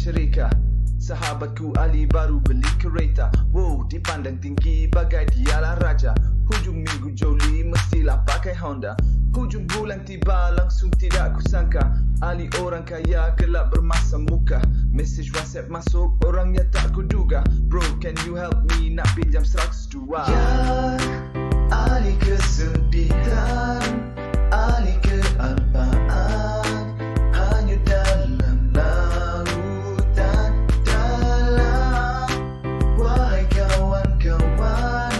cerita. Sahabatku Ali baru beli kereta. Wow, dipandang tinggi bagai dialah raja. Hujung minggu Joli mestilah pakai Honda. Hujung bulan tiba langsung tidak kusangka Ali orang kaya gelap bermasa muka. Message WhatsApp masuk orangnya tak kuduga. Bro, can you help me nak pinjam 102? Ya, Ali kesempitan, Ali kealpaan, hanya dalam lautan dalam. Wahai kawan-kawan,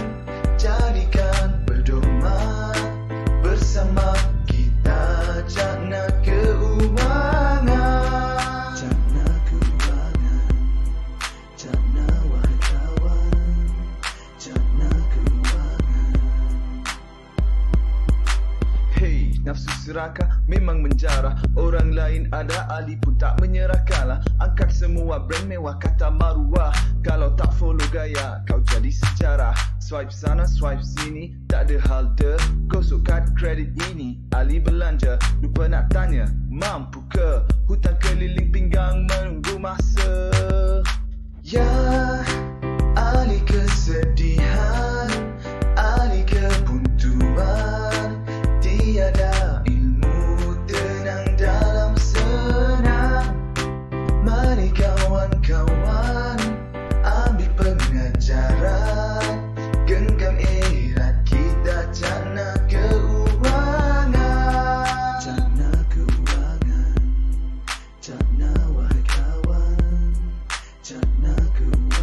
jadikan pedoman, bersama kita jana keuangan. Jana keuangan, jana wahai kawan, jana keuangan. Hey, nafsu serakah memang menjarah. Orang lain ada, Ali pun tak menyerah kalah. Angkat semua brand mewah kata maruah. Kalau tak follow gaya, kau jadi sejarah. Swipe sana, swipe sini, tak ada hal der. Gosok kad kredit ini, Ali belanja. Lupa nak tanya, mampu ke? Hutang keliling pinggang menunggu masa. Ya, Ali kesedihan, Ali kebuntuan. Tiada ilmu tenang dalam senang. Mari kawan-kawan, ambil pengajaran. Genggam erat kita jana keuangan. Jana keuangan, jana wahai kawan, jana keuangan.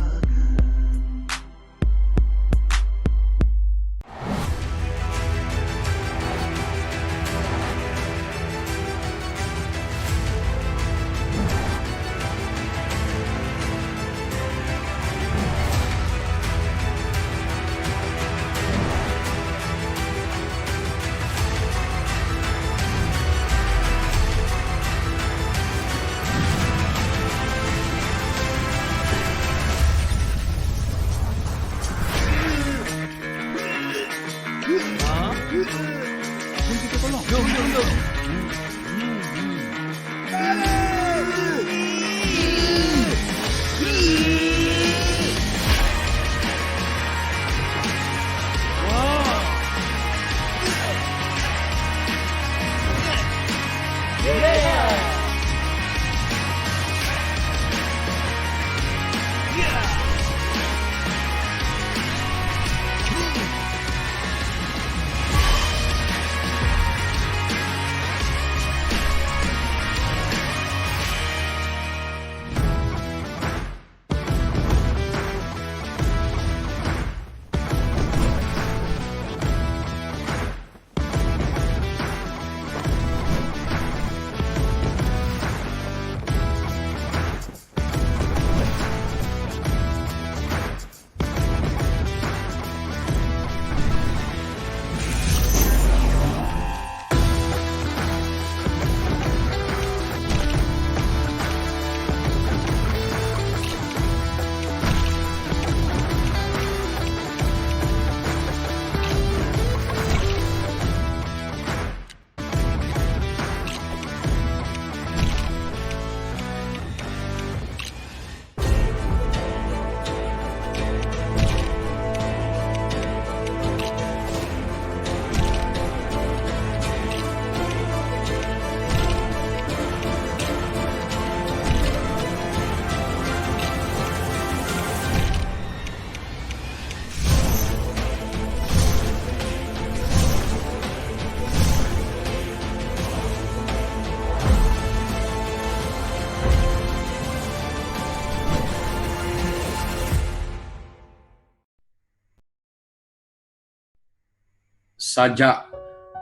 Sajak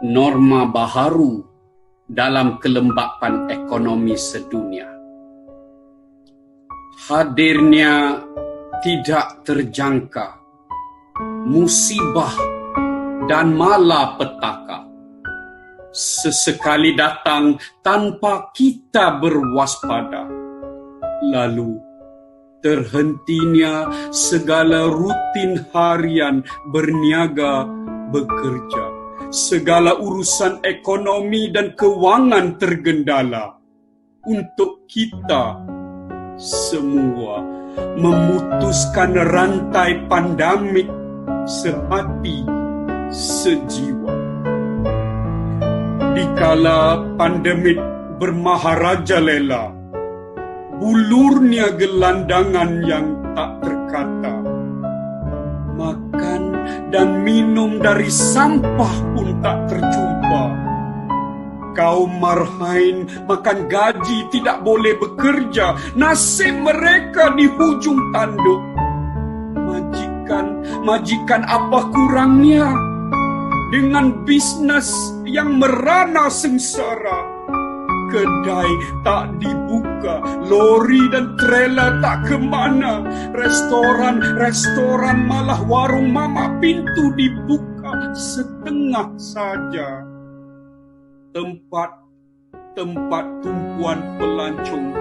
norma baharu dalam kelembapan ekonomi sedunia. Hadirnya tidak terjangka musibah dan malapetaka sesekali datang tanpa kita berwaspada. Lalu terhentinya segala rutin harian berniaga bekerja. Segala urusan ekonomi dan kewangan tergendala. Untuk kita, semua memutuskan rantai pandemik sehati sejiwa. Dikala pandemik bermaharajalela, bulurnya gelandangan yang tak terkata. Makan dan minum dari sampah pun tak terjumpa. Kaum marhain makan gaji tidak boleh bekerja, nasib mereka di hujung tanduk. Majikan apa kurangnya dengan bisnes yang merana sengsara? Kedai tak dibuka, lori dan trailer tak kemana, restoran malah warung mama pintu dibuka setengah saja. Tempat tumpuan pelancong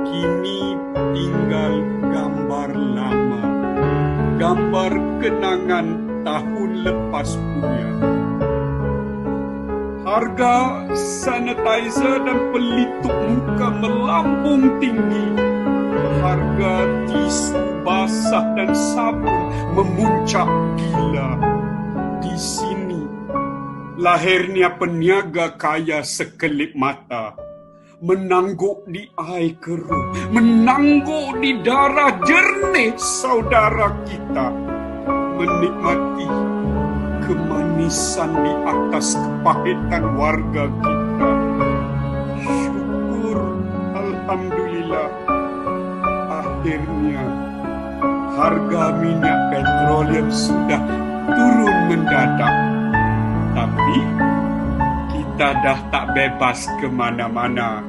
kini tinggal gambar lama, gambar kenangan tahun lepas punya. Harga sanitizer dan pelitup muka melambung tinggi. Harga tisu basah dan sabun memuncak gila. Di sini lahirnya peniaga kaya sekelip mata, menangguk di air keruh, menangguk di darah jernih saudara kita, menikmati kemanisan di atas kepahitan warga kita. Syukur, alhamdulillah, akhirnya harga minyak petroleum sudah turun mendadak. Tapi kita dah tak bebas ke mana-mana,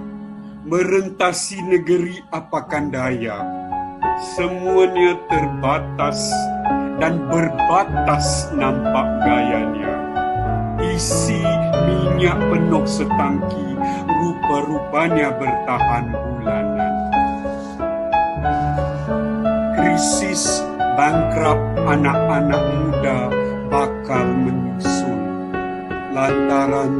merentasi negeri apakan daya. Semuanya terbatas dan berbatas nampak gayanya. Isi minyak penuh setangki, rupa-rupanya bertahan bulanan. Krisis bangkrut anak-anak muda bakal menyusul, lantaran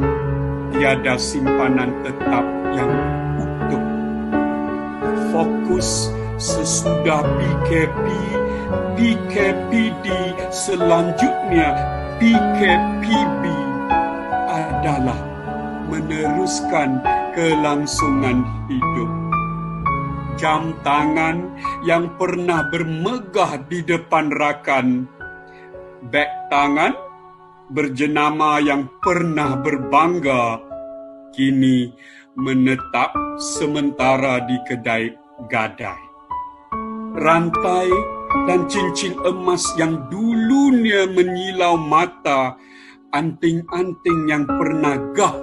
tiada simpanan tetap yang utuh. Fokus sesudah PKPD, selanjutnya PKPB adalah meneruskan kelangsungan hidup. Jam tangan yang pernah bermegah di depan rakan, beg tangan berjenama yang pernah berbangga, kini menetap sementara di kedai gadai. Rantai dan cincin emas yang dulunya menyilau mata, anting-anting yang pernah gah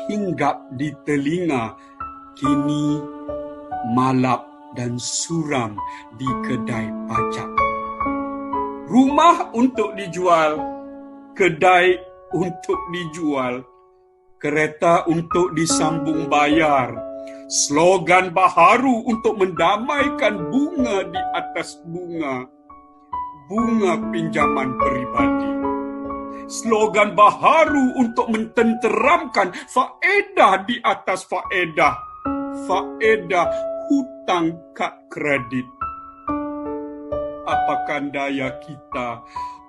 hinggap di telinga, kini malap dan suram di kedai pajak. Rumah untuk dijual, kedai untuk dijual, kereta untuk disambung bayar, slogan baharu untuk mendamaikan bunga di atas bunga, bunga pinjaman peribadi. Slogan baharu untuk mententeramkan faedah di atas faedah, faedah hutang kad kredit. Apakan daya kita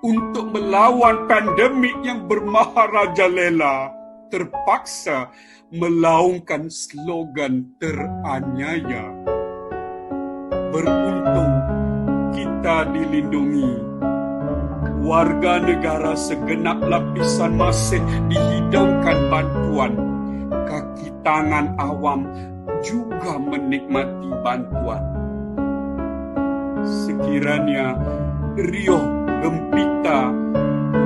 untuk melawan pandemik yang bermaharajalela, terpaksa melaungkan slogan teraniaya. Beruntung kita dilindungi. Warga negara segenap lapisan masih dihidangkan bantuan. Kaki tangan awam juga menikmati bantuan. Sekiranya riuh gempita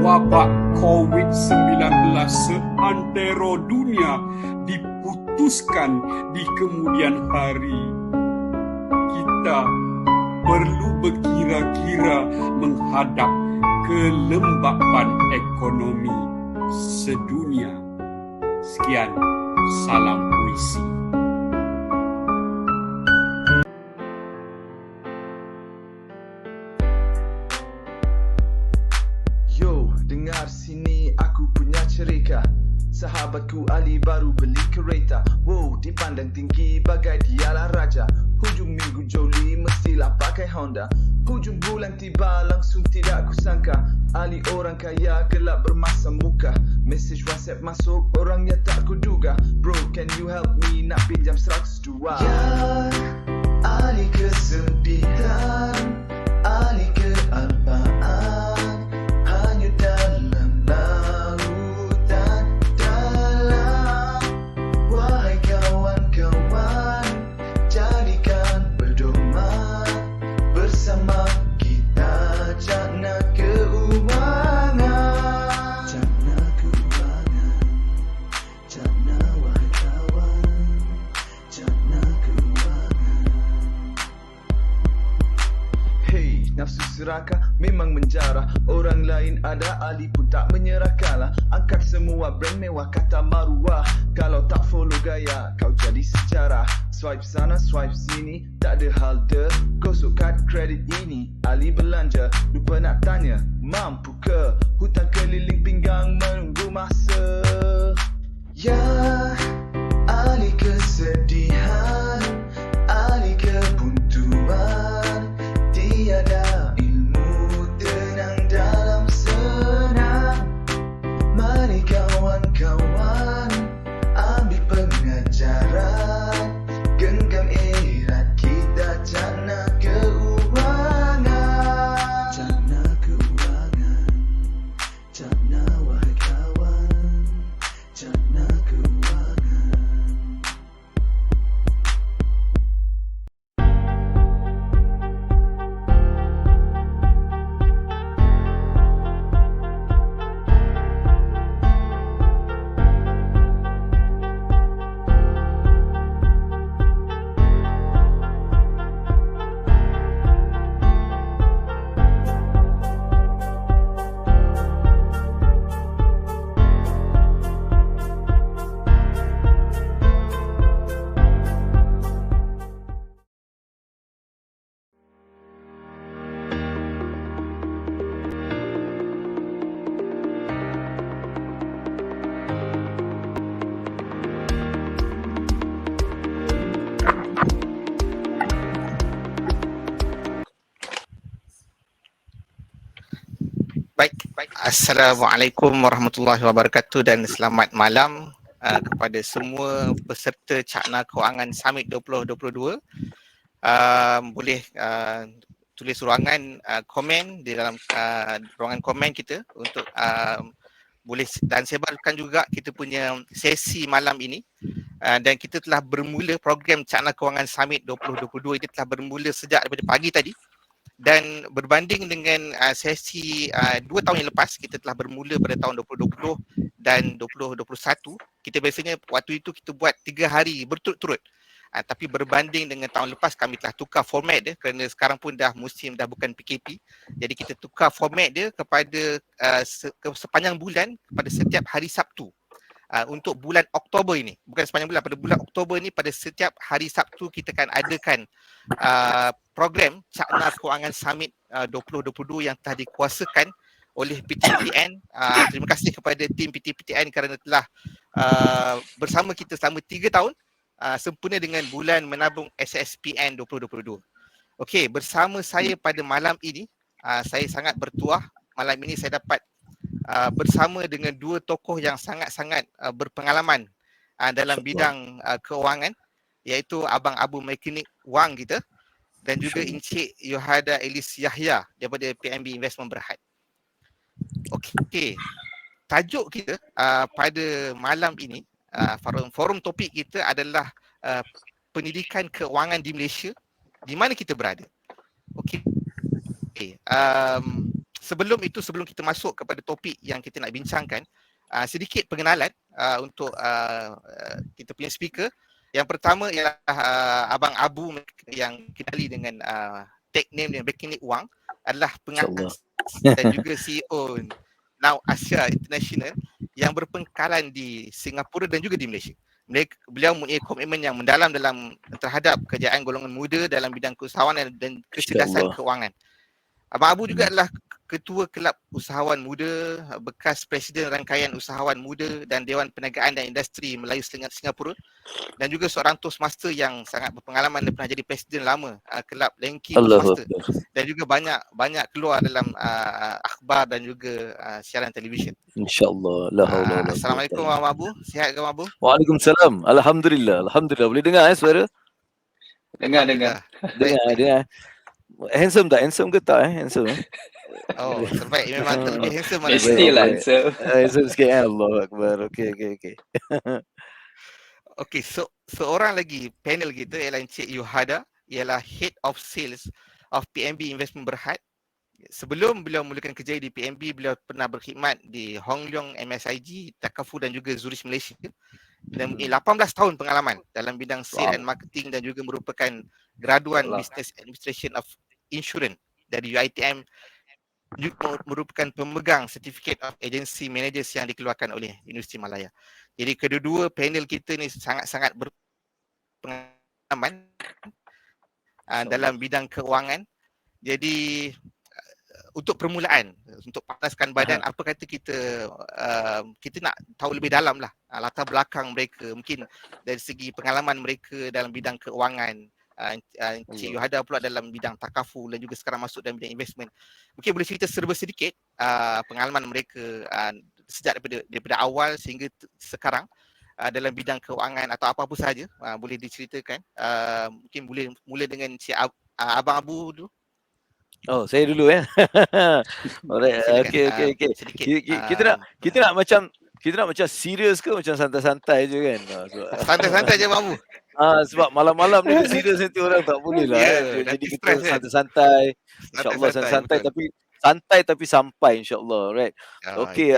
wabak COVID-19 seantero dunia diputuskan di kemudian hari, kita perlu berkira-kira menghadap kelembapan ekonomi sedunia. Sekian, salam puisi. Dengar sini aku punya cerita. Sahabatku Ali baru beli kereta. Wow, dipandang tinggi bagai dialah raja. Hujung minggu joli mestilah pakai Honda. Hujung bulan tiba langsung tidak kusangka Ali orang kaya gelap bermasa muka. Message WhatsApp masuk orangnya tak kuduga. Bro can you help me nak pinjam 102. Ya Ali kesempitan, Ali kealpaan, hanyut dalam lautan dalam. Wahai kawan-kawan, jadikan pedoman bersama kita cakna keuangan. Cakna keuangan, cakna wahai kawan, cakna keuangan. Hey, nafsu serakah memang menjarah. Orang lain ada, Ali pun tak menyerah kalah. Angkat semua brand mewah kata maruah. Kalau tak follow gaya, kau jadi sejarah. Swipe sana, swipe sini, tak ada hal de. Gosok kad kredit ini, Ali belanja. Lupa nak tanya, mampu ke? Hutang keliling pinggang menunggu masa. Ya, Ali kesedihan, Ali kebuntuan. Tiada ilmu tenang dalam senang. Mari kawan-kawan, ambil pengajaran. Genggam erat kita cakna keuangan. Cakna keuangan, cakna wahai kawan, cakna keuangan. Baik. Assalamualaikum warahmatullahi wabarakatuh dan selamat malam kepada semua peserta Cakna Kewangan Summit 2022. Boleh tulis ruangan komen di dalam ruangan komen kita untuk boleh dan sebarkan juga kita punya sesi malam ini. Dan kita telah bermula program Cakna Kewangan Summit 2022 ini telah bermula sejak daripada pagi tadi. Dan berbanding dengan sesi 2 tahun yang lepas, kita telah bermula pada tahun 2020 dan 2021. Kita biasanya waktu itu kita buat 3 hari berturut-turut. Tapi berbanding dengan tahun lepas, kami telah tukar format dia kerana sekarang pun dah musim, dah bukan PKP. Jadi kita tukar format dia kepada sepanjang bulan kepada setiap hari Sabtu. Untuk bulan Oktober ini, bukan sepanjang bulan, pada bulan Oktober ini pada setiap hari Sabtu kita akan adakan program Cakna Kewangan Summit 2022 yang telah dikuasakan oleh PTPTN. Terima kasih kepada tim PTPTN kerana telah bersama kita selama 3 tahun sempurna dengan bulan menabung SSPN 2022. Okey, bersama saya pada malam ini, saya sangat bertuah. Malam ini saya dapat bersama dengan 2 tokoh yang sangat-sangat berpengalaman dalam bidang keuangan, iaitu Abang Abu Mekanik Wang kita dan juga Encik Yohada Elis Yahya daripada PNB Investment Berhad. Okey, tajuk kita pada malam ini, forum topik kita adalah pendidikan keuangan di Malaysia, di mana kita berada. Okey. Sebelum kita masuk kepada topik yang kita nak bincangkan, sedikit pengenalan untuk kita punya speaker. Yang pertama ialah Abang Abu yang kenali dengan tag name dan Mekanik Wang, adalah pengawas dan juga CEO Now Asia International yang berpengkalan di Singapura dan juga di Malaysia. Beliau mempunyai komitmen yang mendalam terhadap kerjaan golongan muda dalam bidang keusahawan dan kecerdasan keuangan. Abang Abu juga adalah Ketua Kelab Usahawan Muda, bekas Presiden Rangkaian Usahawan Muda dan Dewan Perniagaan dan Industri Melayu Singapura, dan juga seorang Toastmaster yang sangat berpengalaman dan pernah jadi Presiden lama Kelab Lengki Toastmaster, dan juga banyak keluar dalam akhbar dan juga siaran televisyen. InsyaAllah. La haula wala quwwata. Assalamualaikum Abang Abu. Sihat ke Abang Abu? Waalaikumsalam. Alhamdulillah. Boleh dengar suara? Dengar. Dengar. Handsome tak? Handsome ke tak? Handsome Oh, terbaik. Memang lebih handsome mana? Mestilah handsome. Handsome sikit. Allahu Akbar. Okey. Okey, so seorang lagi panel kita ialah Encik Yuhada, ialah Head of Sales of PNB Investment Berhad. Sebelum beliau mulakan kerja di PNB, beliau pernah berkhidmat di Hong Leong MSIG, Takaful dan juga Zurich Malaysia. Dan 18 tahun pengalaman dalam bidang sales and marketing dan juga merupakan graduan Business Administration of Insurance dari UiTM, juga merupakan pemegang Certificate of Agency Managers yang dikeluarkan oleh Universiti Malaya. Jadi kedua-dua panel kita ni sangat-sangat berpengalaman dalam bidang keuangan. Jadi untuk permulaan, untuk panaskan badan, apa kata kita nak tahu lebih dalam lah latar belakang mereka, mungkin dari segi pengalaman mereka dalam bidang keuangan. Encik Yuhada pula dalam bidang takaful dan juga sekarang masuk dalam bidang investment. Mungkin boleh cerita serba sedikit pengalaman mereka sejak daripada awal sehingga sekarang dalam bidang keuangan atau apa-apa sahaja, boleh diceritakan. Mungkin boleh mula dengan Encik Abang Abu dulu. Oh, saya dulu ya. Alright. Okey. Kita nak macam serius ke macam santai-santai je kan? Santai-santai je Abang Abu. Sebab malam-malam ni serius nanti orang tak boleh lah. Jadi kita santai-santai. InsyaAllah santai tapi sampai insyaAllah. Right. Okey.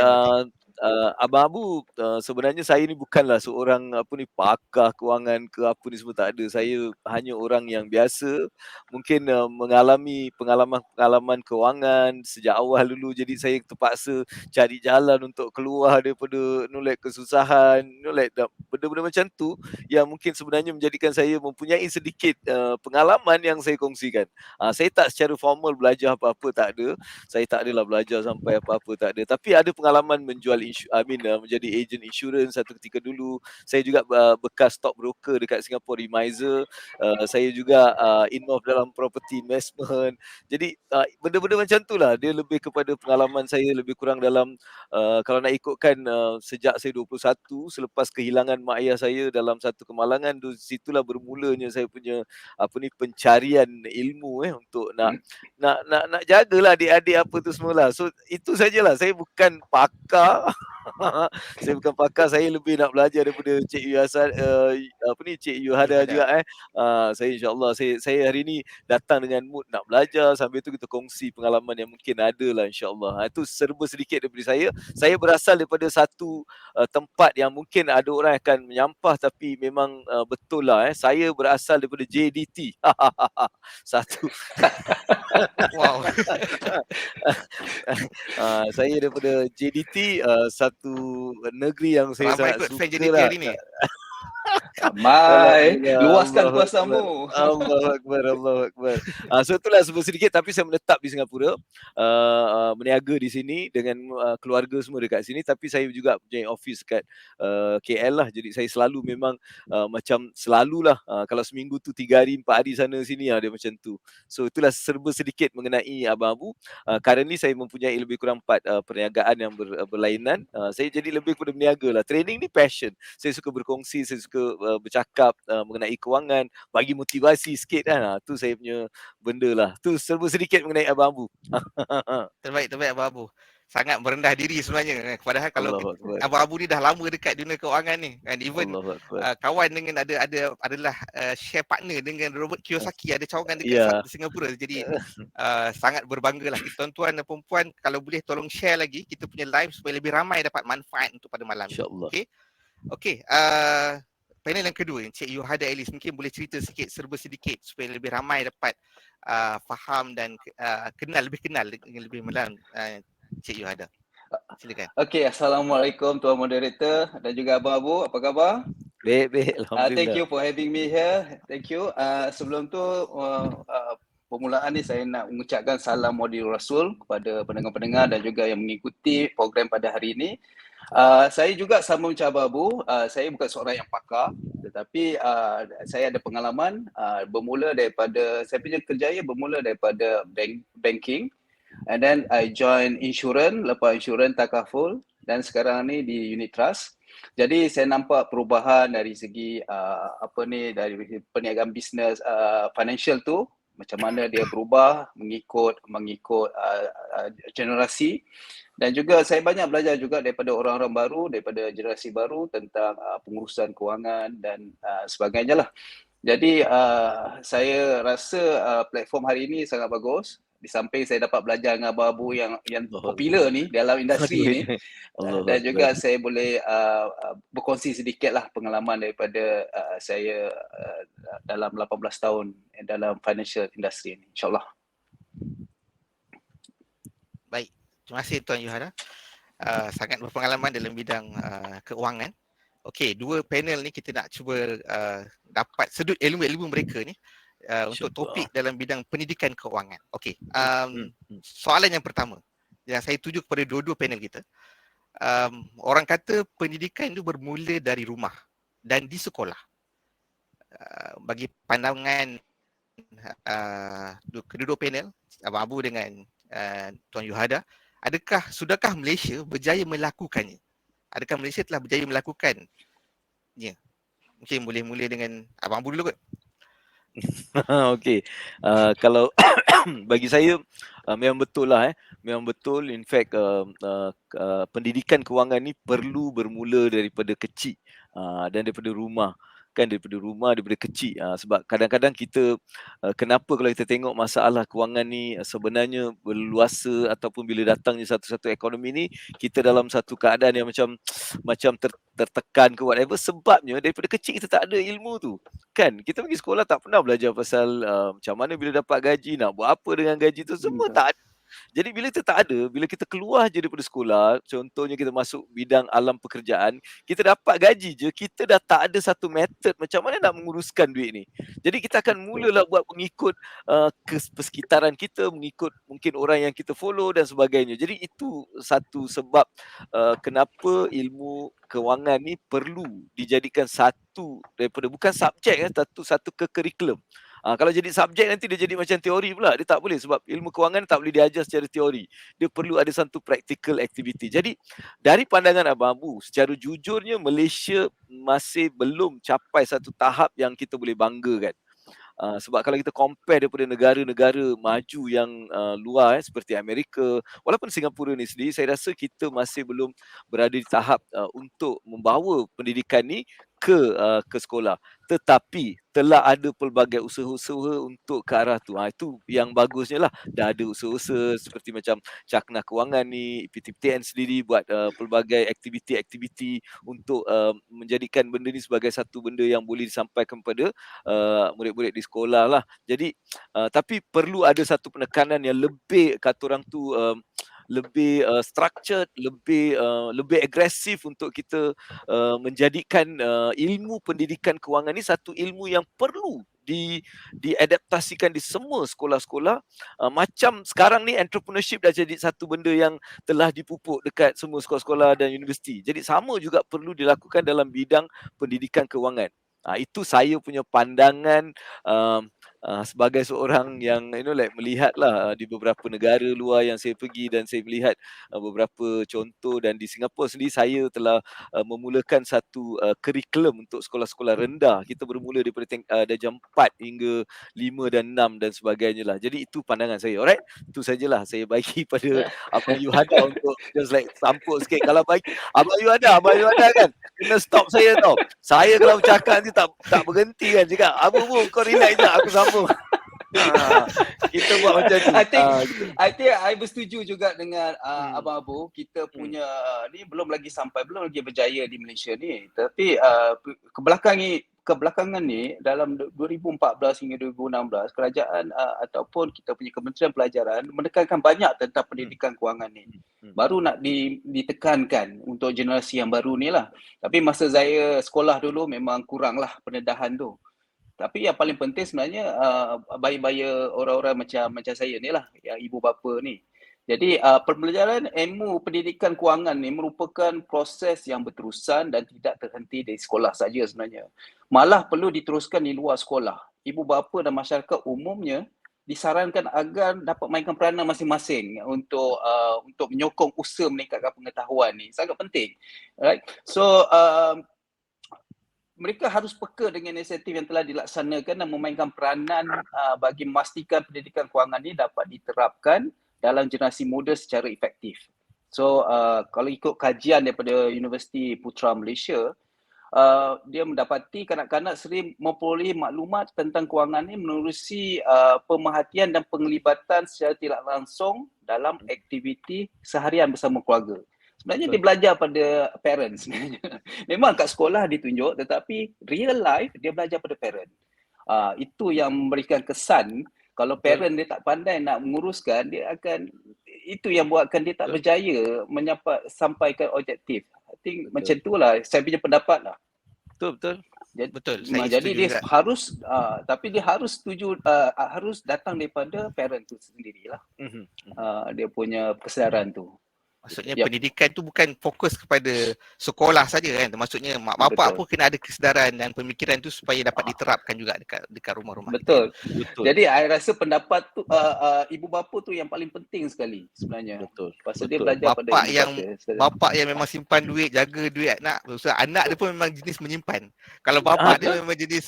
Abang Abu, sebenarnya saya ni bukanlah seorang pakar kewangan ke apa ni semua, tak ada. Saya hanya orang yang biasa, mungkin mengalami pengalaman kewangan sejak awal dulu. Jadi saya terpaksa cari jalan untuk keluar daripada kesusahan, benda-benda macam tu yang mungkin sebenarnya menjadikan saya mempunyai sedikit pengalaman yang saya kongsikan. Saya tak secara formal belajar apa-apa, tak ada. Saya tak adalah belajar sampai apa-apa, tak ada. Tapi ada pengalaman menjual menjadi ejen insurans satu ketika dulu. Saya juga bekas stock broker dekat Singapore Remiser. Saya juga involved dalam property investment. Jadi benda-benda macam tu lah. Dia lebih kepada pengalaman saya lebih kurang dalam kalau nak ikutkan sejak saya 21 selepas kehilangan mak ayah saya dalam satu kemalangan. Situlah bermulanya saya punya pencarian ilmu untuk nak jagalah adik-adik apa tu semualah. So itu sajalah. Saya bukan pakar. Saya bukan pakar, saya lebih nak belajar daripada Cik Yuhada juga. Saya insyaAllah saya hari ni datang dengan mood nak belajar, sambil tu kita kongsi pengalaman yang mungkin ada lah insyaAllah. Itu serba sedikit daripada saya. Saya berasal daripada satu tempat yang mungkin ada orang akan menyampah, tapi memang betul lah. Saya berasal daripada JDT. Satu. Wow. Saya daripada JDT, satu negeri yang saya sangat suka lah. Ni. Ramai, luaskan kuasamu. Allahu Akbar. So itulah sedikit, tapi saya menetap di Singapura, meniaga di sini dengan keluarga semua dekat sini. Tapi saya juga punya office kat KL lah. Jadi saya selalu memang macam selalulah kalau seminggu tu 3 hari 4 hari sana sini dia macam tu. So itulah serba sedikit mengenai Abang Abu. Currently saya mempunyai lebih kurang 4 perniagaan yang berlainan. Saya jadi lebih kepada meniaga lah. Training ni passion. Saya suka berkongsi, saya suka bercakap mengenai kewangan, bagi motivasi sikit kan. Tu saya punya benda lah. Tu serba sedikit mengenai Abang Abu. Terbaik Abang Abu. Sangat merendah diri sebenarnya. Padahal kalau Abang Abu ni dah lama dekat dunia keuangan ni. And even kawan dengan adalah share partner dengan Robert Kiyosaki, ada cawangan dekat Singapura. Jadi sangat berbangga lah. Tuan-tuan dan perempuan, kalau boleh tolong share lagi kita punya live supaya lebih ramai dapat manfaat untuk pada malam ni. Okey. Panel yang kedua, Encik Yuhada Ellis, mungkin boleh cerita sikit, serba sedikit supaya lebih ramai dapat faham dan lebih kenal dengan lebih mendalam Encik Yuhada. Silakan. Okey, Assalamualaikum Tuan Moderator dan juga Abang Abu, apa khabar? Baik, alhamdulillah. Thank you for having me here. Thank you. Sebelum tu permulaan ni saya nak mengucapkan salam Maulid Rasul kepada pendengar-pendengar dan juga yang mengikuti program pada hari ini. Saya juga sama macam Abu, saya bukan seorang yang pakar, tetapi saya ada pengalaman bermula daripada, saya punya kerjaya bermula daripada banking, and then I join insurans, lepas insurans takaful, dan sekarang ni di unit trust. Jadi saya nampak perubahan dari segi dari perniagaan bisnes financial tu, macam mana dia berubah mengikut generasi, dan juga saya banyak belajar juga daripada orang-orang baru, daripada generasi baru tentang pengurusan kewangan dan sebagainya lah. Jadi saya rasa platform hari ini sangat bagus. Di samping saya dapat belajar dengan abu-abu yang popular ni dalam industri ni, dan juga saya boleh berkongsi sedikit lah pengalaman daripada saya dalam 18 tahun dalam financial industry ni, insyaAllah. Baik, terima kasih Tuan Yuhara. Sangat berpengalaman dalam bidang keuangan. Okey, dua panel ni kita nak cuba dapat sedut ilmu-ilmu mereka ni untuk topik dalam bidang pendidikan keuangan. Okey, soalan yang pertama yang saya tuju kepada dua-dua panel kita. Orang kata pendidikan itu bermula dari rumah dan di sekolah. Bagi pandangan kedua-dua panel, Abang Abu dengan Tuan Yuhada, sudahkah Malaysia berjaya melakukannya? Adakah Malaysia telah berjaya melakukannya? Mungkin boleh mula dengan Abang Abu dulu kot. Okey, kalau bagi saya memang betul lah memang betul. In fact pendidikan kewangan ni perlu bermula daripada kecil dan daripada rumah. Daripada kecil, sebab kadang-kadang kita kenapa kalau kita tengok masalah kewangan ni sebenarnya berluasa, ataupun bila datangnya satu-satu ekonomi ni kita dalam satu keadaan yang macam tertekan ke whatever, sebabnya daripada kecil kita tak ada ilmu tu kan. Kita pergi sekolah tak pernah belajar pasal macam mana bila dapat gaji, nak buat apa dengan gaji tu, semua tak ada. Jadi bila kita tak ada, bila kita keluar je daripada sekolah, contohnya kita masuk bidang alam pekerjaan, kita dapat gaji je, kita dah tak ada satu method macam mana nak menguruskan duit ni. Jadi kita akan mulalah buat mengikut persekitaran kita, mengikut mungkin orang yang kita follow dan sebagainya. Jadi itu satu sebab kenapa ilmu kewangan ni perlu dijadikan satu daripada, bukan subjek satu ke kurikulum. Kalau jadi subjek nanti dia jadi macam teori pula. Dia tak boleh, sebab ilmu kewangan tak boleh diajar secara teori. Dia perlu ada satu practical activity. Jadi dari pandangan Abang Abu, secara jujurnya Malaysia masih belum capai satu tahap yang kita boleh banggakan. Sebab kalau kita compare daripada negara-negara maju yang luar seperti Amerika, walaupun Singapura ni sendiri, saya rasa kita masih belum berada di tahap untuk membawa pendidikan ni ke sekolah. Tetapi telah ada pelbagai usaha-usaha untuk ke arah tu. Itu yang bagusnya lah. Dah ada usaha-usaha seperti macam Cakna Kewangan ni, PTPTN sendiri buat pelbagai aktiviti-aktiviti untuk menjadikan benda ni sebagai satu benda yang boleh disampaikan kepada murid-murid di sekolah lah. Jadi tapi perlu ada satu penekanan yang lebih, kata orang tu, lebih structured, lebih agresif untuk kita menjadikan ilmu pendidikan kewangan ni satu ilmu yang perlu diadaptasikan di semua sekolah-sekolah. Macam sekarang ni entrepreneurship dah jadi satu benda yang telah dipupuk dekat semua sekolah-sekolah dan universiti. Jadi sama juga perlu dilakukan dalam bidang pendidikan kewangan. Itu saya punya pandangan sebagai seorang yang melihatlah di beberapa negara luar yang saya pergi, dan saya melihat beberapa contoh. Dan di Singapura sendiri saya telah memulakan satu kurikulum untuk sekolah-sekolah rendah. Kita bermula daripada darjah 4 hingga 5 dan 6 dan sebagainya lah. Jadi itu pandangan saya. Alright, itu sajalah saya bagi pada Abang Yuhada untuk just like sampul sikit. Kalau bagi Abang Yuhada kan kena stop saya tau. Saya kalau bercakap nanti tak berhenti kan, cakap Abu kau relax je, aku sambung. Kita buat macam tu. I think I bersetuju juga dengan Abang Abu. Kita punya ni belum lagi berjaya di Malaysia ni. Tapi kebelakangan ni dalam 2014 hingga 2016, kerajaan ataupun kita punya Kementerian Pelajaran menekankan banyak tentang pendidikan kewangan ni. Baru nak ditekankan untuk generasi yang baru ni lah. Tapi masa saya sekolah dulu memang kurang lah pendedahan tu. Tapi yang paling penting sebenarnya bayi-bayi orang-orang macam saya ni lah, yang ibu bapa ni. Jadi pembelajaran ilmu pendidikan kewangan ni merupakan proses yang berterusan dan tidak terhenti di sekolah saja sebenarnya. Malah perlu diteruskan di luar sekolah. Ibu bapa dan masyarakat umumnya disarankan agar dapat mainkan peranan masing-masing untuk menyokong usaha meningkatkan pengetahuan ni. Sangat penting. Right? So mereka harus peka dengan inisiatif yang telah dilaksanakan dan memainkan peranan bagi memastikan pendidikan kewangan ini dapat diterapkan dalam generasi muda secara efektif. So kalau ikut kajian daripada Universiti Putra Malaysia, dia mendapati kanak-kanak sering memperoleh maklumat tentang kewangan ini menerusi pemerhatian dan penglibatan secara tidak langsung dalam aktiviti seharian bersama keluarga. Sebenarnya dia belajar pada parents sebenarnya. Memang kat sekolah ditunjuk, tetapi real life dia belajar pada parent. Itu yang memberikan kesan. Kalau parent dia tak pandai nak menguruskan, dia akan, itu yang buatkan dia tak berjaya sampaikan objektif. I think macam itulah saya punya pendapat lah. Betul. Jadi dia harus tapi dia harus setuju, harus datang daripada parent tu sendirilah. Dia punya kesedaran tu. Maksudnya pendidikan tu bukan fokus kepada sekolah saja kan. Maksudnya mak bapak pun kena ada kesedaran dan pemikiran tu supaya dapat diterapkan juga dekat rumah-rumah. Betul. Jadi saya rasa pendapat tu ibu bapa tu yang paling penting sekali sebenarnya. Pasal dia belajar pada bapak yang memang simpan duit, jaga duit anak. So, anak dia pun memang jenis menyimpan. Kalau bapak dia memang jenis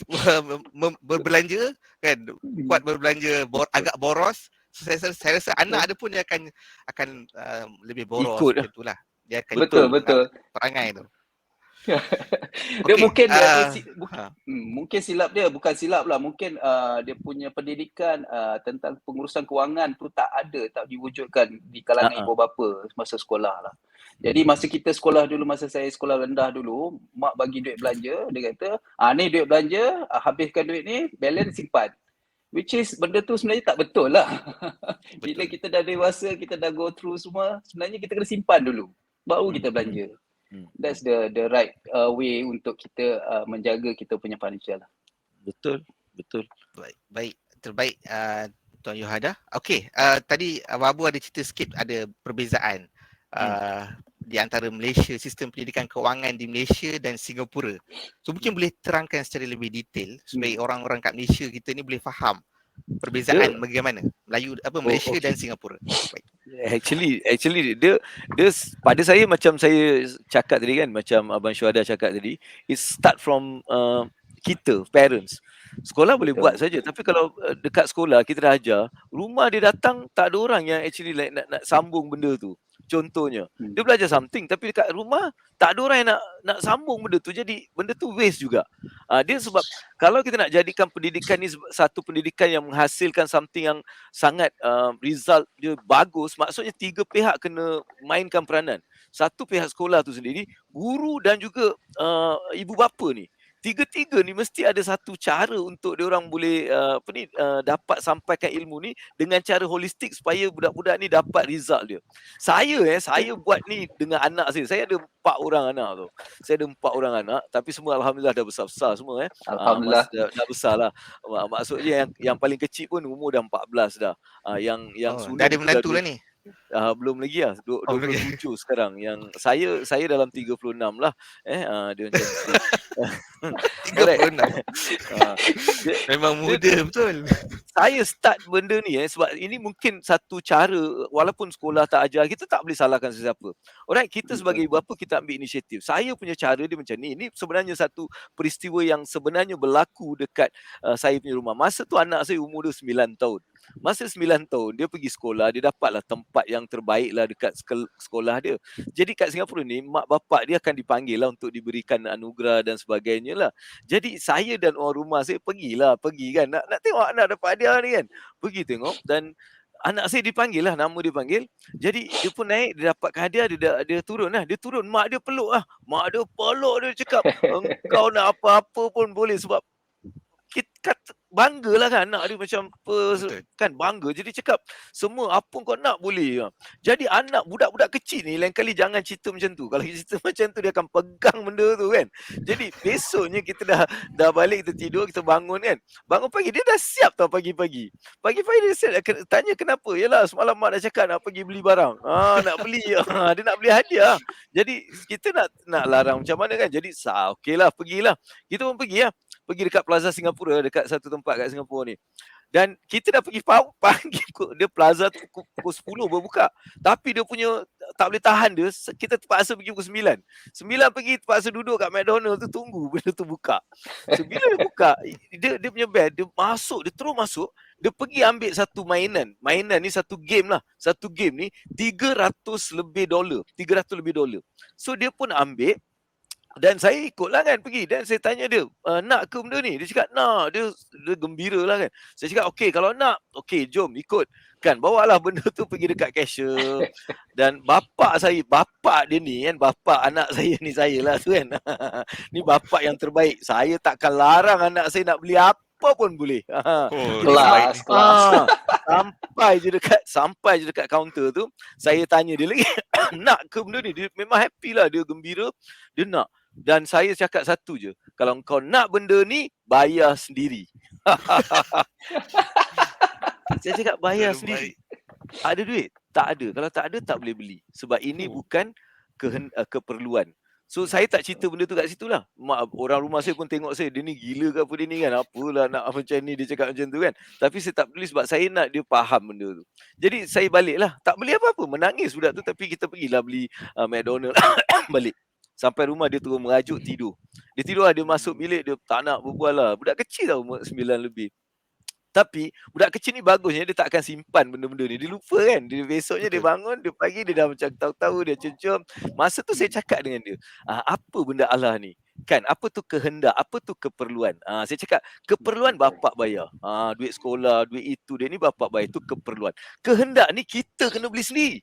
berbelanja kan, kuat berbelanja, agak boros. Saya rasa anak dia pun dia akan lebih boros itulah. Dia akan betul perangai tu. Dia mungkin silap dia, bukan silap lah, mungkin dia punya pendidikan tentang pengurusan kewangan tu tak diwujudkan di kalangan ibu bapa masa sekolah lah. Jadi masa kita sekolah dulu, masa saya sekolah rendah dulu, mak bagi duit belanja, dia kata ni duit belanja, habiskan duit ni, balance simpan. Which is benda tu sebenarnya tak betul lah. Bila kita dah dewasa, kita dah go through semua, sebenarnya kita kena simpan dulu, baru kita belanja. That's the right way untuk kita menjaga kita punya financial lah. Betul. Baik, terbaik Tuan Yohada. Okey, tadi Abu ada cerita sikit ada perbezaan di antara Malaysia, sistem pendidikan kewangan di Malaysia dan Singapura. So mungkin boleh terangkan secara lebih detail supaya orang-orang kat Malaysia kita ni boleh faham perbezaan bagaimana Malaysia dan Singapura. Baik. Actually dia pada saya, macam saya cakap tadi kan, macam Abang Syuhada cakap tadi, it start from kita, parents. Sekolah boleh buat saja, tapi kalau dekat sekolah kita dah ajar, rumah dia datang tak ada orang yang actually like nak sambung benda tu. Contohnya, dia belajar something tapi dekat rumah tak ada orang yang nak sambung benda tu. Jadi benda tu waste juga. Dia sebab kalau kita nak jadikan pendidikan ni satu pendidikan yang menghasilkan something yang sangat result dia bagus, maksudnya tiga pihak kena mainkan peranan. Satu pihak sekolah tu sendiri, guru dan juga ibu bapa ni. Tiga-tiga ni mesti ada satu cara untuk diorang boleh dapat sampaikan ilmu ni dengan cara holistik supaya budak-budak ni dapat result dia. Saya buat ni dengan anak saya. Saya ada 4 orang anak tu. Saya ada 4 orang anak, tapi semua alhamdulillah dah besar-besar semua Alhamdulillah. Dah besar lah. Maksudnya yang paling kecil pun umur dah 14 dah. Yang sulung dah ada menantu lah ni. Belum lagi lah, 27 sekarang. Yang saya dalam 36 lah. Dia macam 36. Memang muda betul. Saya start benda ni sebab ini mungkin satu cara, walaupun sekolah tak ajar, kita tak boleh salahkan sesiapa. Alright, kita sebagai ibu bapa kita ambil inisiatif. Saya punya cara dia macam ni. Ini sebenarnya satu peristiwa yang sebenarnya berlaku dekat saya punya rumah. Masa tu anak saya umur dia 9 tahun. Masa 9 tahun dia pergi sekolah, dia dapatlah tempat yang terbaik lah dekat sekolah dia. Jadi kat Singapura ni mak bapak dia akan dipanggil lah untuk diberikan anugerah dan sebagainya lah. Jadi saya dan orang rumah saya pergi kan nak tengok anak dapat hadiah ni kan. Pergi tengok dan anak saya dipanggil lah, nama dia panggil. Jadi dia pun naik, dia dapatkan hadiah, dia turun lah. Dia turun, mak dia peluk lah. Mak dia peluk, dia cakap engkau nak apa-apa pun boleh sebab bangga lah kan anak dia macam kan bangga. Jadi cakap semua apa kau nak boleh. Jadi anak budak-budak kecil ni lain kali jangan cerita macam tu. Kalau cerita macam tu dia akan pegang benda tu kan. Jadi besoknya kita dah balik, kita tidur, kita bangun kan. Bangun pagi dia dah siap tau pagi-pagi. Pagi-pagi dia siap, tanya kenapa. Yalah semalam mak dah cakap nak pergi beli barang. Nak beli. Dia nak beli hadiah. Jadi kita nak larang macam mana kan. Jadi okeylah pergilah. Kita pun pergi lah. Pergi dekat Plaza Singapura, dekat satu tempat kat Singapura ni. Dan kita dah pergi pagi, dia plaza tu pukul 10 baru buka. Tapi dia punya tak boleh tahan dia, kita terpaksa pergi pukul 9. 9 pergi terpaksa duduk kat McDonald tu tunggu benda tu buka. So bila dia buka, dia punya bed, dia terus masuk, dia pergi ambil satu mainan. Mainan ni satu game lah. Satu game ni $300 lebih. So dia pun ambil. Dan saya ikutlah kan pergi. Dan saya tanya dia, nak ke benda ni? Dia cakap nak. Dia gembira lah kan. Saya cakap okey kalau nak, okey jom ikut. Kan bawalah benda tu pergi dekat cashier. Dan bapak dia ni kan, bapak anak saya ni saya lah tu kan. Ni bapak yang terbaik. Saya takkan larang anak saya nak beli apa pun boleh. Kelas. Sampai je dekat kaunter tu, saya tanya dia lagi, nak ke benda ni? Dia memang happy lah, dia gembira, dia nak. Dan saya cakap satu je, kalau kau nak benda ni, bayar sendiri. Saya cakap bayar sendiri. Ada duit? Tak ada. Kalau tak ada, tak boleh beli. Sebab ini bukan keperluan. So saya tak cerita benda tu kat situ lah. Orang rumah saya pun tengok saya, dia ni gila ke apa dia ni kan. Apalah nak macam ni, dia cakap macam tu kan. Tapi saya tak peduli sebab saya nak dia faham benda tu. Jadi saya balik lah. Tak beli apa-apa. Menangis budak tu tapi kita pergilah beli McDonald balik. Sampai rumah dia terus merajuk tidur. Dia tidur lah, dia masuk bilik, dia tak nak berbual lah. Budak kecil tau, umur 9 lebih. Tapi budak kecil ni bagusnya dia tak akan simpan benda-benda ni. Dia lupa kan. Dia besoknya dia bangun, dia pagi dia dah macam tahu-tahu, dia cium-cium. Masa tu saya cakap dengan dia, apa benda Allah ni? Kan, apa tu kehendak, apa tu keperluan? Saya cakap, keperluan bapak bayar. Duit sekolah, duit itu, dia ni bapak bayar. Itu keperluan. Kehendak ni kita kena beli sendiri.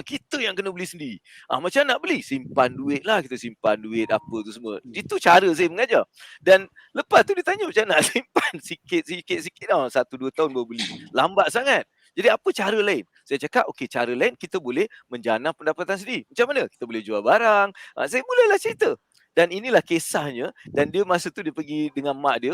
Kita yang kena beli sendiri. Macam nak beli? Simpan duit lah. Kita simpan duit apa tu semua. Itu cara saya mengajar. Dan lepas tu dia tanya macam nak simpan sikit-sikit lah. 1-2 tahun baru beli. Lambat sangat. Jadi apa cara lain? Saya cakap, okey cara lain kita boleh menjana pendapatan sendiri. Macam mana? Kita boleh jual barang. Saya mulalah cerita. Dan inilah kisahnya. Dan dia masa tu dia pergi dengan mak dia.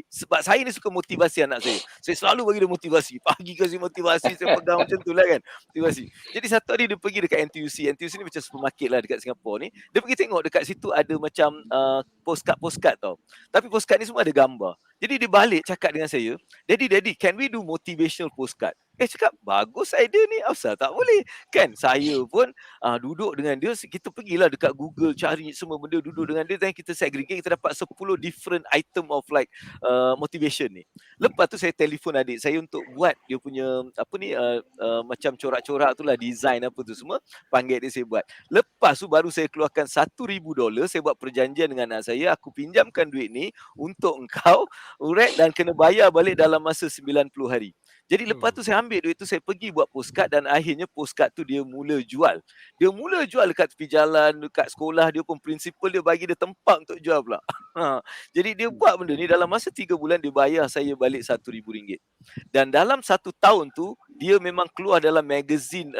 Sebab saya ni suka motivasi anak saya. Saya selalu bagi dia motivasi. Pagi kasih motivasi. Saya pegang macam tu lah kan. Motivasi. Jadi satu hari dia pergi dekat NTUC. NTUC ni macam supermarket lah dekat Singapura ni. Dia pergi tengok dekat situ ada macam postcard tau. Tapi postcard ni semua ada gambar. Jadi dia balik cakap dengan saya, Daddy, can we do motivational postcard? Cakap, bagus idea ni, asal tak boleh. Kan, saya pun duduk dengan dia, kita pergilah dekat Google, cari semua benda, duduk dengan dia, dan kita segregate, kita dapat 10 different item of like motivation ni. Lepas tu saya telefon adik saya untuk buat dia punya, macam corak-corak tu lah, design apa tu semua, panggil dia saya buat. Lepas tu baru saya keluarkan $1,000, saya buat perjanjian dengan anak saya, aku pinjamkan duit ni untuk engkau, urat dan kena bayar balik dalam masa 90 hari. Jadi lepas tu saya ambil duit tu, saya pergi buat postcard dan akhirnya postcard tu dia mula jual. Dia mula jual dekat tepi jalan, dekat sekolah, dia pun principal dia bagi dia tempat untuk jual pula. Jadi dia buat benda ni dalam masa 3 bulan dia bayar saya balik RM1,000. Dan dalam 1 tahun tu, dia memang keluar dalam magazine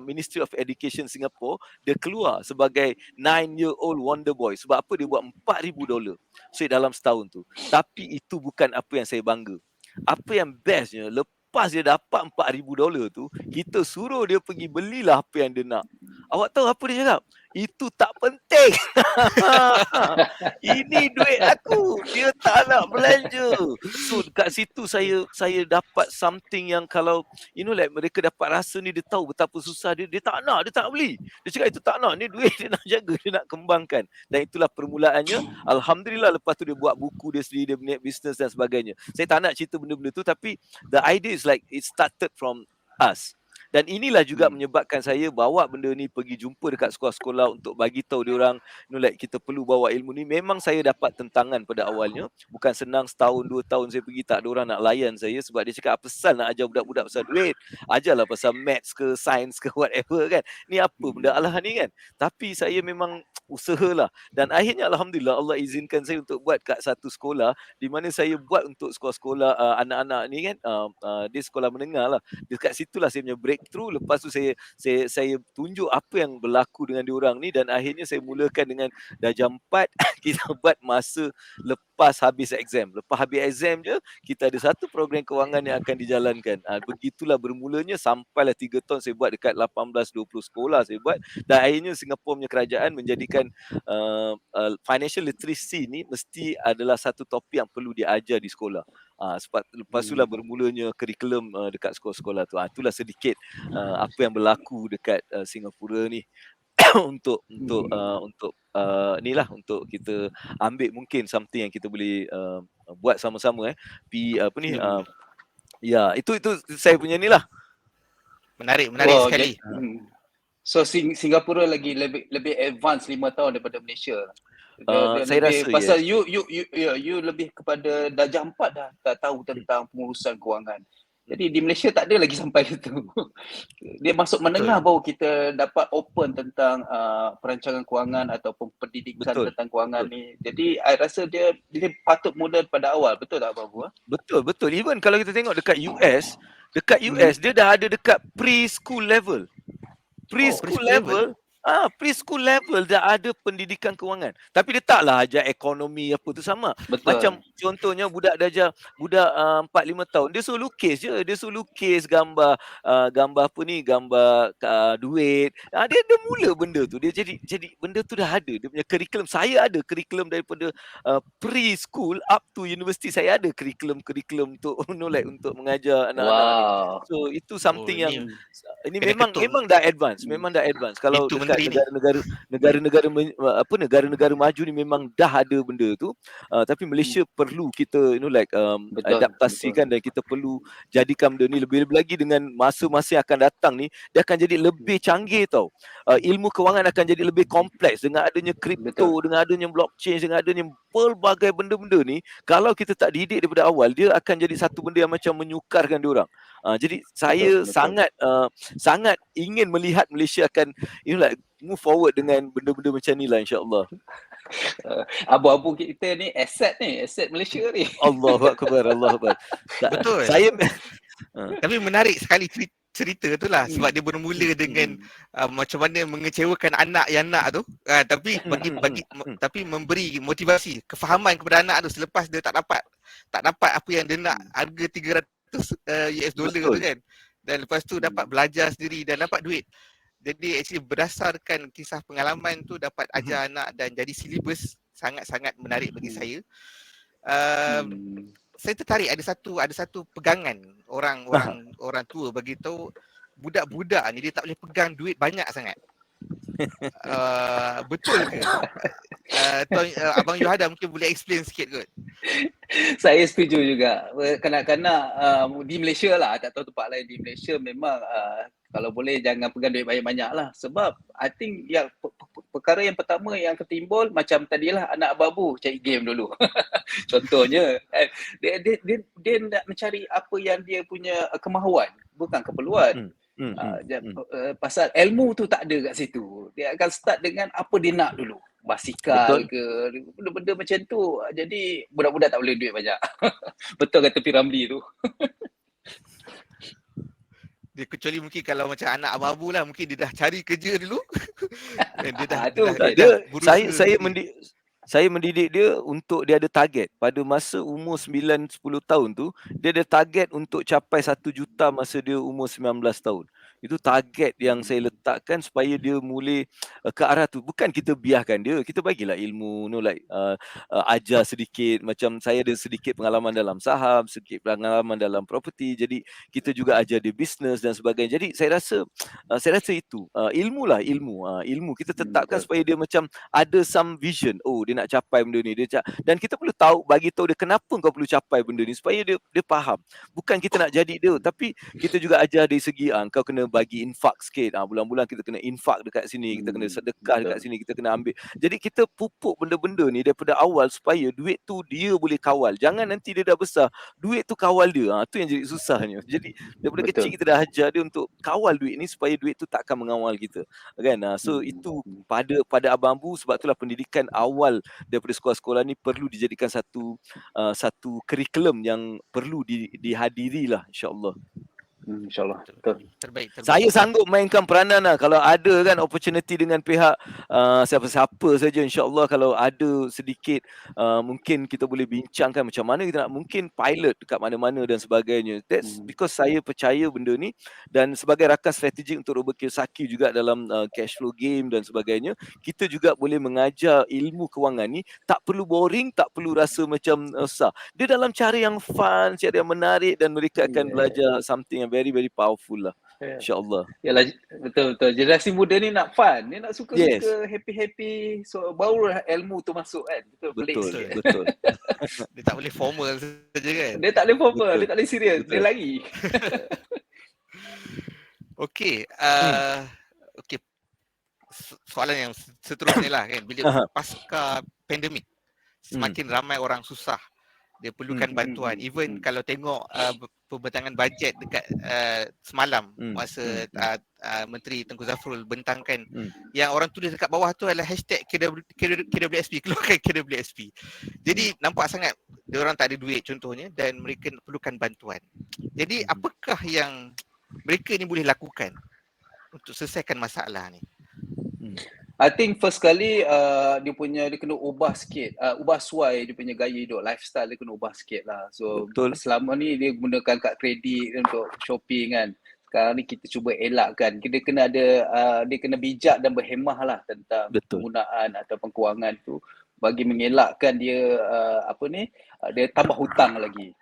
Ministry of Education Singapore, dia keluar sebagai 9-year-old wonder boy. Sebab apa? Dia buat $4,000. So dalam setahun tu. Tapi itu bukan apa yang saya bangga. Apa yang bestnya, lepas dia dapat $4,000 tu, kita suruh dia pergi belilah apa yang dia nak. Awak tahu apa dia cakap? Itu tak penting. Ini duit aku. Dia tak nak belanja. So dekat situ saya dapat something yang kalau like mereka dapat rasa ni, dia tahu betapa susah dia tak nak, dia tak beli. Dia cakap itu tak nak, ni duit dia nak jaga, dia nak kembangkan. Dan itulah permulaannya. Alhamdulillah lepas tu dia buat buku dia sendiri, dia punya business dan sebagainya. Saya tak nak cerita benda-benda tu, tapi the idea is like it started from us. Dan inilah juga menyebabkan saya bawa benda ni pergi jumpa dekat sekolah-sekolah untuk bagi tahu dia orang, like kita perlu bawa ilmu ni. Memang saya dapat tentangan pada awalnya. Bukan senang setahun, 2 tahun saya pergi, tak ada orang nak layan saya sebab dia cakap apa pasal nak ajar budak-budak pasal duit. Ajarlah pasal maths ke, science ke, whatever kan. Ni apa benda Allah ni kan. Tapi saya memang usahalah. Dan akhirnya alhamdulillah Allah izinkan saya untuk buat kat satu sekolah di mana saya buat untuk sekolah-sekolah anak-anak ni kan, dia sekolah menengah lah. Dekat situlah saya punya breakthrough. Lepas tu saya tunjuk apa yang berlaku dengan diorang ni, dan akhirnya saya mulakan dengan darjah 4 kita buat masa lepas habis exam. Lepas habis exam je kita ada satu program kewangan yang akan dijalankan. Begitulah bermulanya, sampailah 3 tahun saya buat dekat 18-20 sekolah saya buat, dan akhirnya Singapura punya kerajaan menjadikan financial literacy ni mesti adalah satu topik yang perlu diajar di sekolah. Lepas itulah bermulanya kurikulum dekat sekolah-sekolah tu. Itulah sedikit apa yang berlaku dekat Singapura ni untuk inilah untuk kita ambil mungkin something yang kita boleh buat sama-sama ya, itu saya punya ni lah. Menarik sekali. So Singapura lagi lebih advance 5 tahun daripada Malaysia. Saya rasa pasal you lebih kepada darjah 4 dah tahu tentang pengurusan kewangan. Jadi di Malaysia tak ada lagi sampai itu. Dia masuk menengah baru kita dapat open tentang perancangan kewangan ataupun pendidikan tentang kewangan ni. Jadi I rasa dia patut mula pada awal. Betul tak Babu? Betul. Even kalau kita tengok dekat US dia dah ada dekat preschool level. Preschool level dah ada pendidikan kewangan. Tapi dia taklah ajar ekonomi apa tu sama. Betul. Macam contohnya budak 4-5 tahun, dia suruh lukis je. Dia suruh lukis gambar duit. Dia mula benda tu. Dia jadi benda tu dah ada. Dia punya kurikulum. Saya ada kurikulum daripada preschool up to university. Saya ada kurikulum untuk untuk mengajar anak-anak ni. So itu something yang ini memang dah advance. Memang dah advance. Kalau dekat negara-negara maju ni memang dah ada benda tu, tapi Malaysia perlu kita adaptasikan, dan kita perlu jadikan benda ni lebih lagi dengan masa-masa yang akan datang ni, dia akan jadi lebih canggih tau. Ilmu kewangan akan jadi lebih kompleks dengan adanya kripto, dengan adanya blockchain, dengan adanya pelbagai benda-benda ni. Kalau kita tak didik daripada awal, dia akan jadi satu benda yang macam menyukarkan diorang. Jadi saya sangat ingin melihat Malaysia akan move forward dengan benda-benda macam ni lah, insya-Allah. Abu-abu kita ni aset Malaysia ni. Allahu akbar. Betul. Tapi menarik sekali cerita tu lah, sebab dia bermula dengan macam mana mengecewakan anak tu, tapi tapi memberi motivasi, kefahaman kepada anak tu selepas dia tak dapat apa yang dia nak, harga 300 US dollar tu kan, dan lepas tu dapat belajar sendiri dan dapat duit. Jadi actually berdasarkan kisah pengalaman tu dapat ajar anak dan jadi silibus, sangat-sangat menarik bagi saya. Saya tertarik ada satu pegangan orang tua bagi tahu budak-budak ni dia tak boleh pegang duit banyak sangat. Betul ke? Abang Yohada mungkin boleh explain sikit kot. Saya setuju juga. Kanak-kanak di Malaysia lah, tak tahu tempat lain, di Malaysia memang kalau boleh jangan pegang duit banyak-banyak lah. Sebab I think yang perkara yang pertama yang ketimbul macam tadilah anak babu cari game dulu. Contohnya dia nak mencari apa yang dia punya kemahuan, bukan keperluan. Pasal ilmu tu tak ada kat situ. Dia akan start dengan apa dia nak dulu. Basikal ke, benda-benda macam tu. Jadi budak-budak tak boleh duit banyak. Betul kata Piramli tu. Dia kecuali mungkin kalau macam anak abu-abu lah, mungkin dia dah cari kerja dulu. Dan saya mendidik dia untuk dia ada target. Pada masa umur 9-10 tahun tu, dia ada target untuk capai 1 juta masa dia umur 19 tahun. Itu target yang saya letakkan supaya dia mula ke arah tu. Bukan kita biarkan dia, kita bagilah ilmu, ajar sedikit. Macam saya ada sedikit pengalaman dalam saham, sedikit pengalaman dalam property. Jadi kita juga ajar dia bisnes dan sebagainya. Jadi saya rasa itu ilmu. Ilmu kita tetapkan supaya dia macam ada some vision. Oh, dia nak capai benda ni. Dan kita perlu bagi tahu dia kenapa kau perlu capai benda ni supaya dia faham. Bukan kita nak jadi dia, tapi kita juga ajar dari segi kau kena kena bagi infak sikit. Bulan-bulan kita kena infak dekat sini, kita kena sedekah dekat sini, kita kena ambil. Jadi kita pupuk benda-benda ni daripada awal supaya duit tu dia boleh kawal. Jangan nanti dia dah besar, duit tu kawal dia. Tu yang jadi susahnya. Jadi daripada kecil kita dah ajar dia untuk kawal duit ni supaya duit tu tak akan mengawal kita. Kan? So itu pada Abang Abu, sebab itulah pendidikan awal daripada sekolah-sekolah ni perlu dijadikan satu kurikulum yang perlu dihadiri lah, insya-Allah. InsyaAllah. Betul. Terbaik. Saya sanggup mainkan peranan lah kalau ada kan opportunity dengan pihak siapa-siapa saja, insya-Allah. Kalau ada sedikit mungkin kita boleh bincangkan macam mana kita nak mungkin pilot dekat mana-mana dan sebagainya. That's because saya percaya benda ni, dan sebagai rakan strategik untuk Robert Kiyosaki juga dalam cash flow game dan sebagainya, kita juga boleh mengajar ilmu kewangan ni tak perlu boring, tak perlu rasa macam susah. Dia dalam cara yang fun, cara yang menarik, dan mereka akan belajar something yang very very powerful lah, insya-Allah. Yalah, betul. Generasi muda ni nak fun, dia nak suka-suka, happy-happy, so baru ilmu tu masuk kan. Betul. Dia tak boleh formal saja kan. Dia tak boleh formal, dia tak boleh serius, dia lari. Okey, okey. Soalan yang seterusnya lah kan, bila pasca pandemik semakin ramai orang susah, dia perlukan bantuan. Even kalau tengok pembentangan bajet dekat semalam, masa Menteri Tengku Zafrul bentangkan, yang orang tulis dekat bawah tu adalah hashtag KWSP, keluarkan KWSP. Jadi nampak sangat dia orang tak ada duit contohnya, dan mereka perlukan bantuan. Jadi apakah yang mereka ni boleh lakukan untuk selesaikan masalah ni? I think first kali dia kena ubah sikit, ubah suai dia punya gaya hidup, lifestyle dia kena ubah sikit lah. So selama ni dia gunakan kad kredit untuk shopping kan. Sekarang ni kita cuba elakkan. Dia kena ada dia kena bijak dan berhemah lah tentang penggunaan atau kewangan tu, bagi mengelakkan dia dia tambah hutang lagi.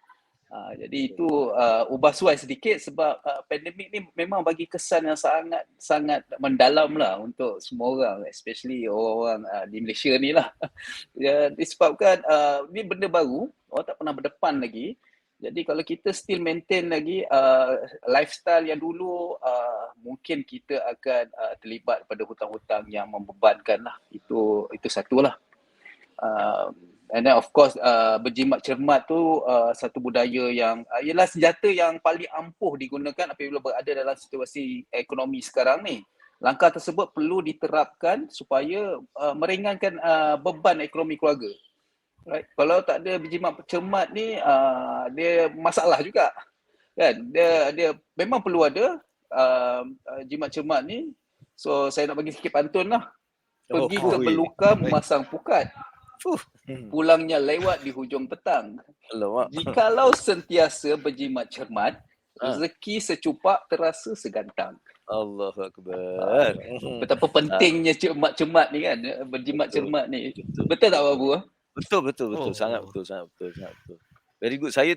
Jadi itu ubah suai sedikit, sebab pandemik ni memang bagi kesan yang sangat mendalam lah untuk semua orang, especially orang di Malaysia ni lah. Disebabkan ni benda baru, orang tak pernah berdepan lagi. Jadi kalau kita still maintain lagi lifestyle yang dulu, mungkin kita akan terlibat pada hutang-hutang yang membebankan lah. Itu satulah. And then of course berjimat cermat tu satu budaya yang ialah senjata yang paling ampuh digunakan apabila berada dalam situasi ekonomi sekarang ni. Langkah tersebut perlu diterapkan supaya meringankan beban ekonomi keluarga. Right? Kalau tak ada berjimat cermat ni, dia masalah juga. Kan? Dia memang perlu ada jimat cermat ni. So saya nak bagi sikit pantun lah. Pergi ke belukar memasang pukat. Pulangnya lewat di hujung petang. Jikalau sentiasa berjimat cermat, rezeki secupak terasa segantang. Allahu Akbar. Betapa pentingnya cermat ni kan, berjimat cermat ni. Betul tak Abu? Betul. Sangat betul. Very good. Saya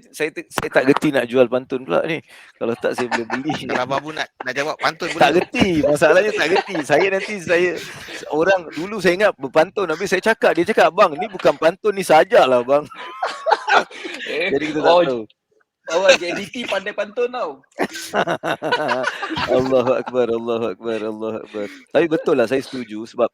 tak gerti nak jual pantun pula ni. Kalau tak saya boleh beli. Kalau Abang nak jawab pantun boleh. Tak gerti. Masalahnya tak gerti. Saya orang dulu saya ingat berpantun, habis saya cakap, dia cakap, "Bang, ni bukan pantun ni sajalah, bang." Jadi kita tak tahu. Awak JDT pandai pantun tau. Allahu Akbar. Tapi betul lah, saya setuju, sebab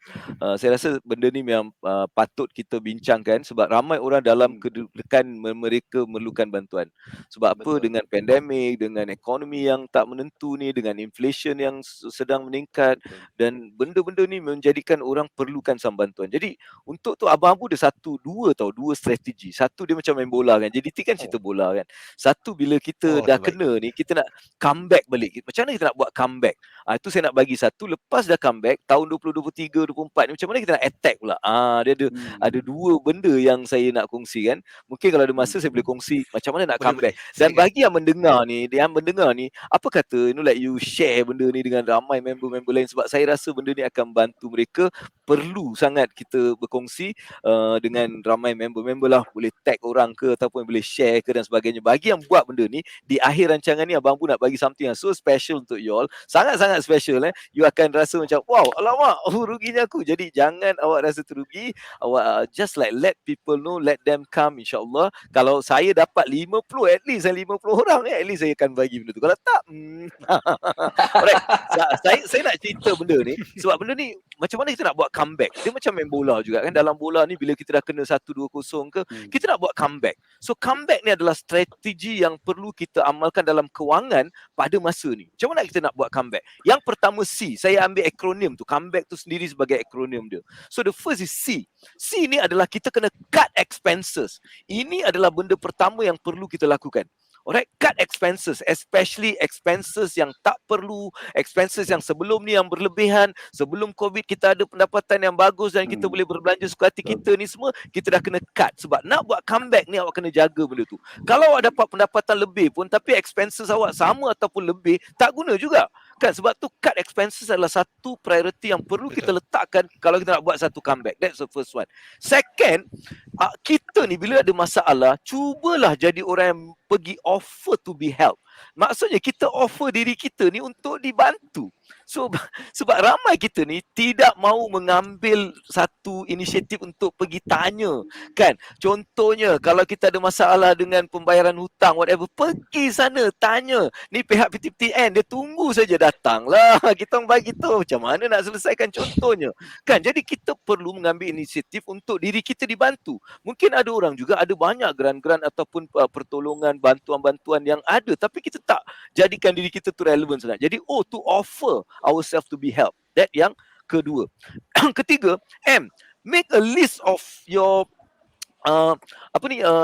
saya rasa benda ni memang patut kita bincangkan, sebab ramai orang dalam kedudukan mereka memerlukan bantuan. Sebab apa? Dengan pandemik, dengan ekonomi yang tak menentu ni, dengan inflation yang sedang meningkat, dan benda-benda ni menjadikan orang perlukan bantuan. Jadi untuk tu Abang Abu ada dua strategi. Satu, dia macam main bola kan. JDT kan cerita bola kan. Satu, bila kita dah kena ni, kita nak comeback balik. Macam mana kita nak buat comeback? Itu saya nak bagi satu. Lepas dah comeback, tahun 2023, 2024 ni, macam mana kita nak attack pula? Dia ada dua benda yang saya nak kongsi kan. Mungkin kalau ada masa saya boleh kongsi macam mana nak comeback. Dan bagi yang mendengar ni, apa kata, like you share benda ni dengan ramai member-member lain, sebab saya rasa benda ni akan bantu mereka. Perlu sangat kita berkongsi dengan ramai member-member lah. Boleh tag orang ke, ataupun boleh share ke dan sebagainya. Bagi yang buat benda ni, di akhir rancangan ni Abang Bu nak bagi something yang so special untuk you all. Sangat-sangat special. You akan rasa macam, wow, alamak, ruginya aku. Jadi jangan awak rasa terugi. Awak just like let people know, let them come, insyaAllah. Kalau saya dapat 50, at least 50 orang, at least saya akan bagi benda tu. Kalau tak, alright. Saya nak cerita benda ni sebab benda ni macam mana kita nak buat comeback. Dia macam main bola juga kan. Dalam bola ni bila kita dah kena 1-2-0 ke, kita nak buat comeback. So comeback ni adalah strategi yang perlu kita amalkan dalam kewangan pada masa ni. Macam mana kita nak buat comeback? Yang pertama C. Saya ambil akronim tu. Comeback tu sendiri sebagai akronim dia. So the first is C. C ni adalah kita kena cut expenses. Ini adalah benda pertama yang perlu kita lakukan. Alright, cut expenses, especially expenses yang tak perlu, expenses yang sebelum ni yang berlebihan. Sebelum COVID kita ada pendapatan yang bagus dan kita boleh berbelanja suka hati kita ni semua, kita dah kena cut. Sebab nak buat comeback ni awak kena jaga benda tu. Kalau awak dapat pendapatan lebih pun tapi expenses awak sama ataupun lebih, tak guna juga. Kan, sebab tu cut expenses adalah satu priority yang perlu kita letakkan kalau kita nak buat satu comeback. That's the first one. Second, kita ni bila ada masalah, cubalah jadi orang yang pergi offer to be helped. Maksudnya kita offer diri kita ni untuk dibantu. So sebab ramai kita ni tidak mahu mengambil satu inisiatif untuk pergi tanya, kan? Contohnya kalau kita ada masalah dengan pembayaran hutang whatever, pergi sana tanya. Ni pihak PTPTN dia tunggu saja datanglah. Kita orang bagi tahu macam mana nak selesaikan contohnya. Kan? Jadi kita perlu mengambil inisiatif untuk diri kita dibantu. Mungkin ada orang juga ada banyak geran-geran ataupun pertolongan, bantuan-bantuan yang ada tapi kita tak jadikan diri kita tu relevan sangat. Jadi to offer ourselves to be helped. That yang kedua. Ketiga, M, make a list of your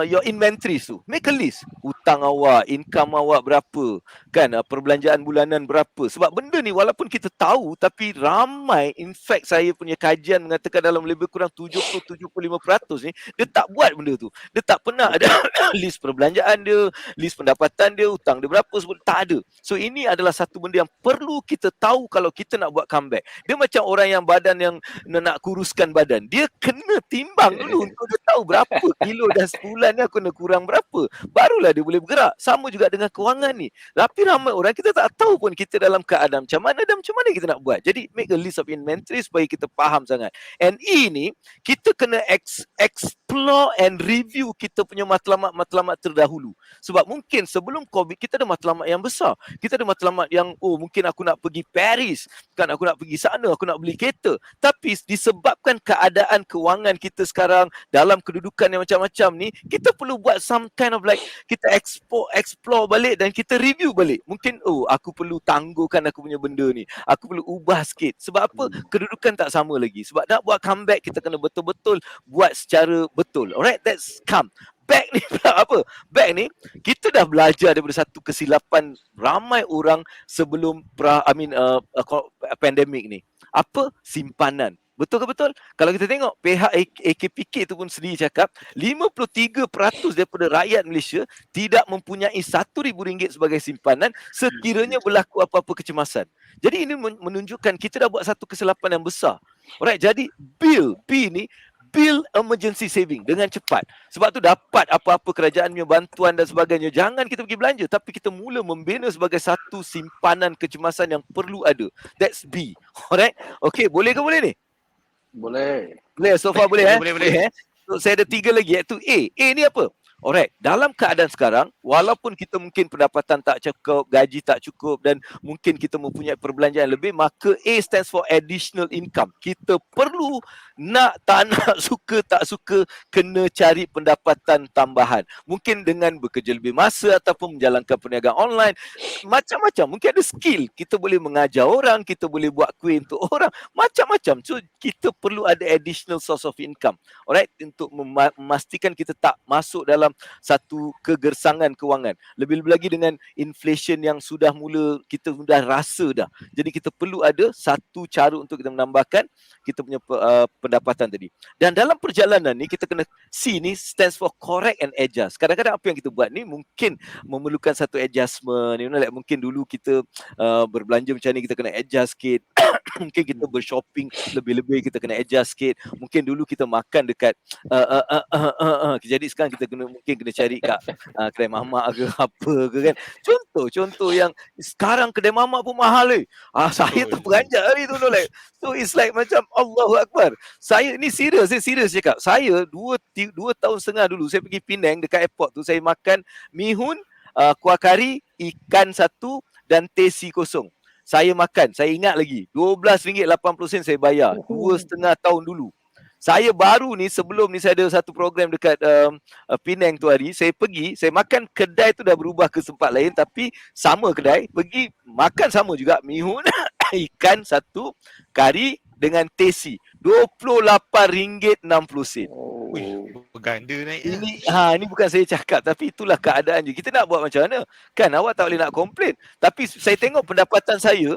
your inventories tu. Make a list. Hutang awak, income awak berapa, kan, perbelanjaan bulanan berapa. Sebab benda ni walaupun kita tahu tapi ramai, in fact saya punya kajian mengatakan dalam lebih kurang 70-75% ni dia tak buat benda tu. Dia tak pernah ada list perbelanjaan dia, list pendapatan dia, hutang dia berapa, sebut tak ada. So ini adalah satu benda yang perlu kita tahu kalau kita nak buat comeback. Dia macam orang yang badan yang nak kuruskan badan. Dia kena timbang dulu untuk dia tahu berapa kilo dan sebulan ni aku nak kurang berapa, barulah dia boleh bergerak. Sama juga dengan kewangan ni. Tapi ramai orang kita tak tahu pun kita dalam keadaan macam mana dan macam mana kita nak buat. Jadi make a list of inventory supaya kita faham sangat. And E ni kita kena explore and review kita punya matlamat-matlamat terdahulu. Sebab mungkin sebelum COVID kita ada matlamat yang besar. Kita ada matlamat yang mungkin aku nak pergi Paris, kan, aku nak pergi sana, aku nak beli kereta. Tapi disebabkan keadaan kewangan kita sekarang dalam kedudukan yang macam-macam ni, kita perlu buat some kind of like kita explore balik dan kita review balik. Mungkin aku perlu tangguhkan aku punya benda ni, aku perlu ubah sikit. Sebab apa? Kedudukan tak sama lagi. Sebab nak buat comeback kita kena betul-betul buat secara betul. Alright, that's come. Back ni apa? Back ni kita dah belajar daripada satu kesilapan ramai orang sebelum pandemik ni. Apa? Simpanan. Betul ke betul? Kalau kita tengok pihak AKPK tu pun sendiri cakap 53% daripada rakyat Malaysia tidak mempunyai RM1,000 sebagai simpanan sekiranya berlaku apa-apa kecemasan. Jadi ini menunjukkan kita dah buat satu kesilapan yang besar. Alright, jadi B ni build emergency saving dengan cepat. Sebab tu dapat apa-apa kerajaan punya bantuan dan sebagainya, jangan kita pergi belanja tapi kita mula membina sebagai satu simpanan kecemasan yang perlu ada. That's B. Alright? Okay, boleh ke boleh ni? Boleh. Boleh, so far boleh. Boleh. So, saya ada 3 lagi, iaitu A. A ni apa? Alright, dalam keadaan sekarang, walaupun kita mungkin pendapatan tak cukup, gaji tak cukup dan mungkin kita mempunyai perbelanjaan lebih, maka A stands for additional income. Kita perlu nak tak nak, suka tak suka, kena cari pendapatan tambahan. Mungkin dengan bekerja lebih masa ataupun menjalankan perniagaan online, macam-macam. Mungkin ada skill, kita boleh mengajar orang, kita boleh buat kuih untuk orang, macam-macam. So kita perlu ada additional source of income. Alright, untuk memastikan kita tak masuk dalam satu kegersangan kewangan. Lebih-lebih lagi dengan inflation yang sudah mula kita sudah rasa dah. Jadi kita perlu ada satu cara untuk kita menambahkan kita punya pendapatan tadi. Dan dalam perjalanan ni kita kena C ni stands for correct and adjust. Kadang-kadang apa yang kita buat ni mungkin memerlukan satu adjustment. Like mungkin dulu kita berbelanja macam ni, kita kena adjust sikit. Mungkin kita bershopping lebih-lebih, kita kena adjust sikit. Mungkin dulu kita makan dekat jadi sekarang kita mungkin kena cari kat kedai mamak ke apa ke kan. Contoh yang sekarang kedai mamak pun mahal saya terperanjat hari tu like. So it's like macam Allahu Akbar. Saya ni serius cakap. Saya 2 tahun setengah dulu saya pergi Penang dekat airport tu, saya makan mihun, kuah kari, ikan satu dan teh kosong. Saya makan, saya ingat lagi, RM12.80 saya bayar 2,5 tahun dulu. Saya baru ni, sebelum ni saya ada satu program dekat Penang tu hari, saya pergi, saya makan, kedai tu dah berubah ke tempat lain tapi sama kedai, pergi makan sama juga, mihun, ikan satu, kari dengan teh RM28.60. Berganda naik. Ini bukan saya cakap, tapi itulah keadaan je. Kita nak buat macam mana? Kan awak tak boleh nak komplain. Tapi saya tengok pendapatan saya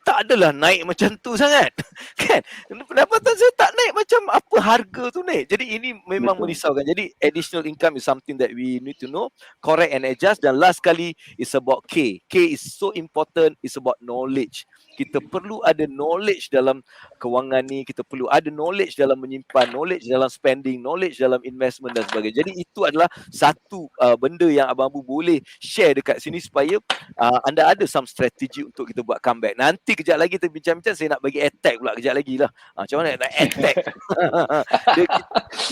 tak adalah naik macam tu sangat. Kan? Pendapatan saya tak naik macam apa harga tu naik. Jadi ini memang merisaukan. Jadi additional income is something that we need to know, correct and adjust. Dan last kali is about K. K is so important, is about knowledge. Kita perlu ada knowledge dalam kewangan ni, kita perlu ada knowledge dalam menyimpan, knowledge dalam spending, knowledge dalam investment dan sebagainya. Jadi itu adalah satu benda yang Abang Abu boleh share dekat sini supaya anda ada some strategy untuk kita buat comeback. Nanti kejap lagi kita bincang-bincang, saya nak bagi attack pula kejap lagi lah. Macam mana nak attack?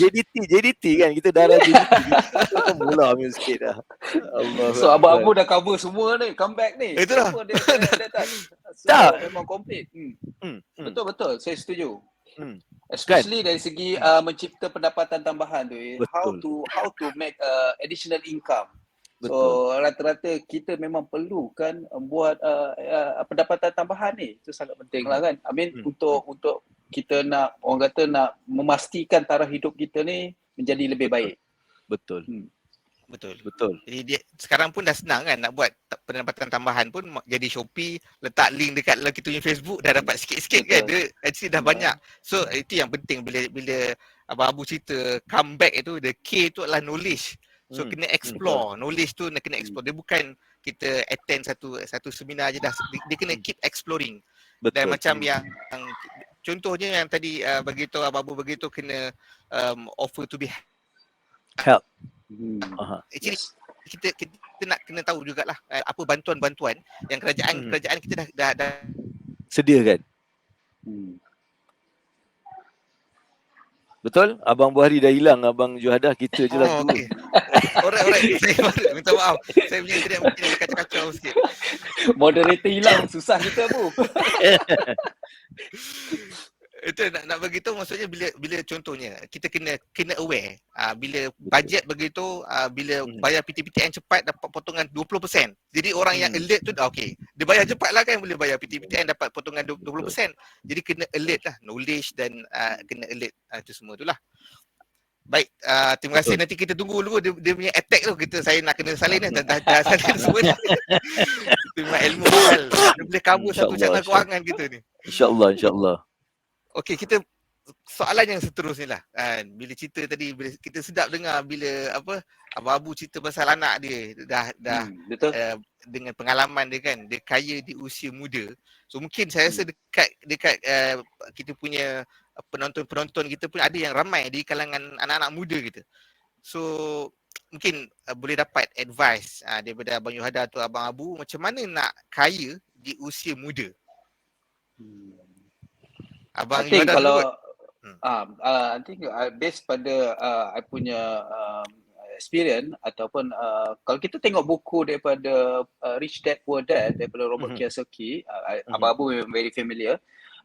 JDT kan, kita darah JDT. Kita mula ambil sikit dah. So Abang Abu dah cover semua ni, comeback ni. Itulah. Tak. Memang komplit. Betul. Saya setuju. Especially dari segi mencipta pendapatan tambahan tu. How to make additional income. So rata-rata kita memang perlukan buat pendapatan tambahan ni. Itu sangat penting lah kan. I mean untuk kita nak, orang kata nak memastikan taraf hidup kita ni menjadi lebih baik. Betul. Jadi sekarang pun dah senang kan nak buat pendapatan tambahan pun, jadi Shopee, letak link dekat kita punya Facebook, dah dapat sikit-sikit kan. Dia actually dah banyak. So itu yang penting bila Abang Abu cerita comeback itu, the K tu adalah knowledge. So kena explore. Knowledge tu kena explore. Dia bukan kita attend satu seminar je dah. Dia kena keep exploring. Dan macam yang contohnya yang tadi beritahu Abang Abu beritahu, kena offer to be help. Actually kita nak kena tahu jugalah apa bantuan-bantuan yang kerajaan kita dah sediakan. Betul? Abang Buhari dah hilang, Abang Juhadah kita je lah tu. Okay. Alright. Saya minta maaf. Saya punya internet mungkin ada kacau-kacau sikit. Moderator hilang, susah kita Bu. Itu nak bagi tahu, maksudnya bila contohnya kita kena aware bila bajet begitu, bila bayar PTPTN cepat dapat potongan 20%. Jadi orang yang alert tu okey, dia bayar cepat lah kan, boleh bayar PTPTN dapat potongan 20%. Jadi kena alert lah, knowledge dan kena alert itu semua tu lah. Baik, terima kasih. Nanti kita tunggu dulu dia punya attack tu. Saya nak kena salin dah salin semua. Itu memang ilmu hal. Dia boleh cover satu cara kewangan kita ni. InsyaAllah. Okey, kita soalan yang seterusnya lah. Bila cerita tadi, bila kita sedap dengar bila Abang Abu cerita pasal anak dia dah betul. Dengan pengalaman dia kan, dia kaya di usia muda. So mungkin saya rasa dekat kita punya penonton kita pun ada yang ramai di kalangan anak-anak muda kita. So mungkin boleh dapat advice daripada Abang Yuhada atau Abang Abu, macam mana nak kaya di usia muda. Abang I think Yuhada kalau I think based pada I punya experience ataupun kalau kita tengok buku daripada Rich Dad Poor Dad daripada Robert Kiyosaki, Abang Abu very familiar.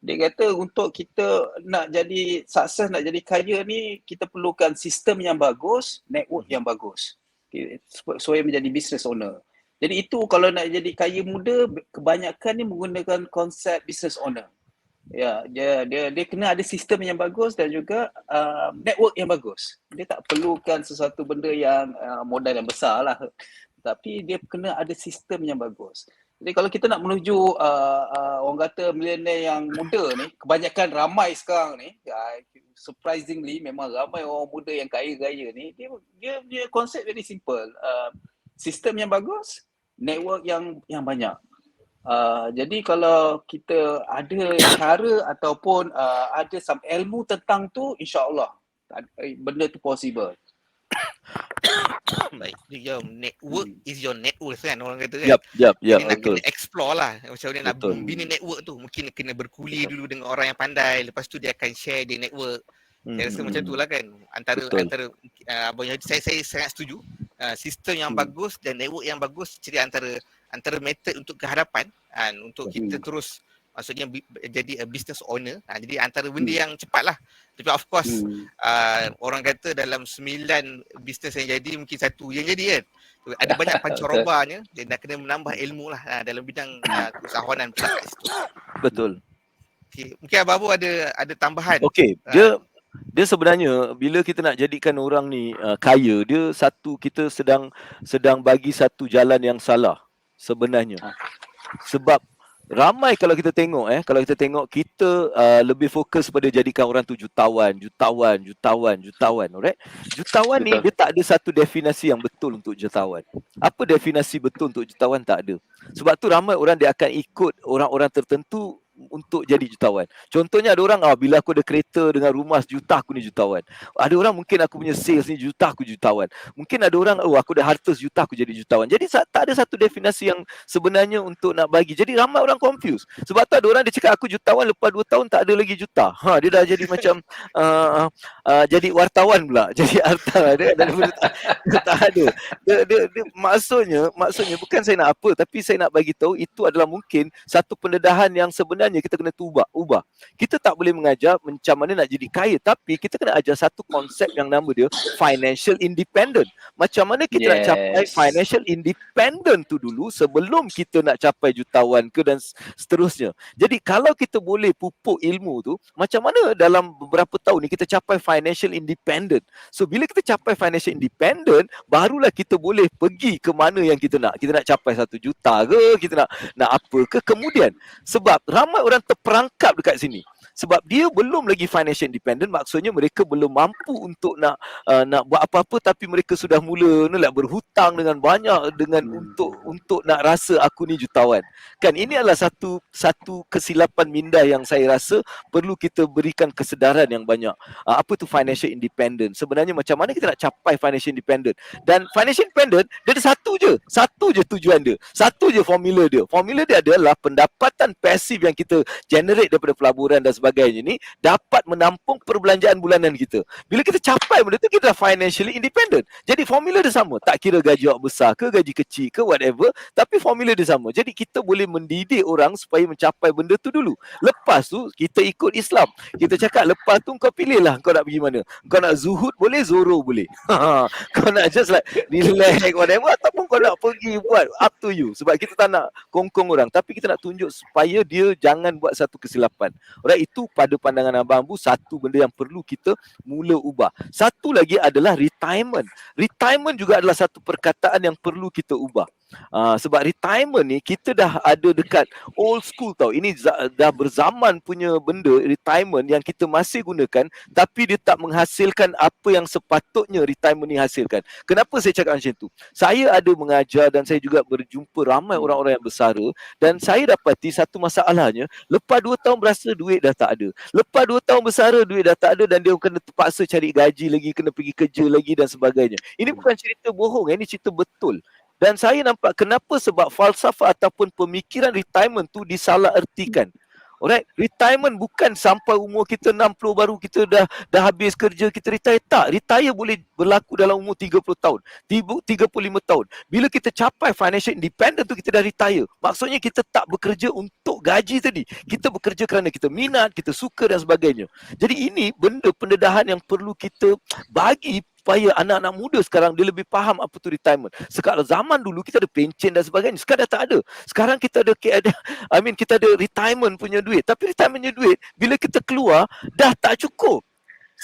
Dia kata untuk kita nak jadi sukses, nak jadi kaya ni, kita perlukan sistem yang bagus, network yang bagus supaya menjadi business owner. Jadi itu kalau nak jadi kaya muda, kebanyakan ni menggunakan konsep business owner. Ya, dia kena ada sistem yang bagus dan juga network yang bagus. Dia tak perlukan sesuatu benda yang modal yang besar lah. Tapi dia kena ada sistem yang bagus. Jadi kalau kita nak menuju orang kata milenial yang muda ni, kebanyakan ramai sekarang ni, surprisingly memang ramai orang muda yang kaya-kaya ni, dia punya konsep very simple. Sistem yang bagus, network yang banyak. Jadi kalau kita ada cara ataupun ada some ilmu tentang tu, insya-Allah benda tu possible. Baik, your network is your net worth kan orang kata kan. Yap, Jadi nak betul. kena explore lah macam mana nak Betul. bina network tu. Mungkin kena berkuli dulu dengan orang yang pandai, lepas tu dia akan share dia network. Saya rasa macam tu lah kan. Antara Abang Yahudi, saya sangat setuju. Sistem yang bagus dan network yang bagus jadi antara method untuk kehadapan untuk kita terus maksudnya jadi a business owner. Jadi antara benda yang cepat lah. Tapi of course orang kata dalam 9 business yang jadi mungkin satu yang jadi kan. Ada banyak pancarobanya dan nak kena menambah ilmu lah dalam bidang keusahawanan pula kat situ. Betul. Okay. Mungkin Abang Abu ada tambahan. Okey, dia sebenarnya bila kita nak jadikan orang ni kaya, kita sedang bagi satu jalan yang salah sebenarnya. Sebab ramai kalau kita tengok kita lebih fokus pada jadikan orang tu jutawan, alright? Jutawan ni dia tak ada satu definisi yang betul untuk jutawan. Apa definisi betul untuk jutawan? Tak ada. Sebab tu ramai orang dia akan ikut orang-orang tertentu untuk jadi jutawan. Contohnya ada orang bila aku ada kereta dengan rumah sejuta aku ni jutawan. Ada orang mungkin aku punya sales ni juta aku jutawan. Mungkin ada orang aku ada harta sejuta aku jadi jutawan. Jadi tak ada satu definisi yang sebenarnya untuk nak bagi. Jadi ramai orang confuse. Sebab tu ada orang dia cakap aku jutawan, lepas 2 tahun tak ada lagi juta. Dia dah jadi macam jadi wartawan pula. Jadi harta dia tak ada. Dia maksudnya bukan saya nak apa, tapi saya nak bagi tahu itu adalah mungkin satu pendedahan yang sebenarnya kita kena ubah. Kita tak boleh mengajar macam mana nak jadi kaya, tapi kita kena ajar satu konsep yang nama dia financial independent. Macam mana kita nak capai financial independent tu dulu sebelum kita nak capai jutawan ke dan seterusnya. Jadi kalau kita boleh pupuk ilmu tu, macam mana dalam beberapa tahun ni kita capai financial independent. So bila kita capai financial independent, barulah kita boleh pergi ke mana yang kita nak. Kita nak capai 1 juta ke, kita nak apa ke kemudian. Sebab ramai orang terperangkap dekat sini. Sebab dia belum lagi financial independent, maksudnya mereka belum mampu untuk nak buat apa-apa, tapi mereka sudah mula berhutang dengan banyak untuk nak rasa aku ni jutawan. Kan ini adalah satu kesilapan minda yang saya rasa perlu kita berikan kesedaran yang banyak. Apa tu financial independent? Sebenarnya macam mana kita nak capai financial independent? Dan financial independent dia ada satu je tujuan dia. Satu je formula dia. Formula dia adalah pendapatan pasif yang kita generate daripada pelaburan dan sebagainya ni dapat menampung perbelanjaan bulanan kita. Bila kita capai benda tu, kita dah financially independent. Jadi formula dia sama. Tak kira gaji awak besar ke, gaji kecil ke, whatever. Tapi formula dia sama. Jadi kita boleh mendidik orang supaya mencapai benda tu dulu. Lepas tu, kita ikut Islam. Kita cakap, lepas tu kau pilihlah kau nak pergi mana. Kau nak zuhud boleh, zoro boleh. Kau nak just like relax, whatever. Ataupun kau nak pergi buat, up to you. Sebab kita tak nak kongkong orang. Tapi kita nak tunjuk supaya dia jangan buat satu kesilapan. Alright, itu pada pandangan Abang Abu satu benda yang perlu kita mula ubah. Satu lagi adalah retirement. Retirement juga adalah satu perkataan yang perlu kita ubah. Sebab retirement ni kita dah ada dekat old school tau. Ini dah berzaman punya benda retirement yang kita masih gunakan, tapi dia tak menghasilkan apa yang sepatutnya retirement ni hasilkan. Kenapa saya cakap macam tu? Saya ada mengajar dan saya juga berjumpa ramai orang-orang yang bersara, dan saya dapati satu masalahnya, lepas 2 tahun berasa duit dah tak ada. Lepas 2 tahun bersara duit dah tak ada dan dia kena terpaksa cari gaji lagi, kena pergi kerja lagi dan sebagainya. Ini bukan cerita bohong, ini cerita betul. Dan saya nampak kenapa, sebab falsafah ataupun pemikiran retirement tu disalah ertikan. Alright, retirement bukan sampai umur kita 60 baru kita dah habis kerja kita retire. Tak, retire boleh berlaku dalam umur 30 tahun, 35 tahun. Bila kita capai financial independent tu kita dah retire. Maksudnya kita tak bekerja untuk gaji tadi. Kita bekerja kerana kita minat, kita suka dan sebagainya. Jadi ini benda pendedahan yang perlu kita bagi supaya anak-anak muda sekarang dia lebih faham apa tu retirement. Sekarang zaman dulu kita ada pencen dan sebagainya, sekarang dah tak ada. Sekarang kita ada retirement punya duit. Tapi retirement punya duit bila kita keluar dah tak cukup.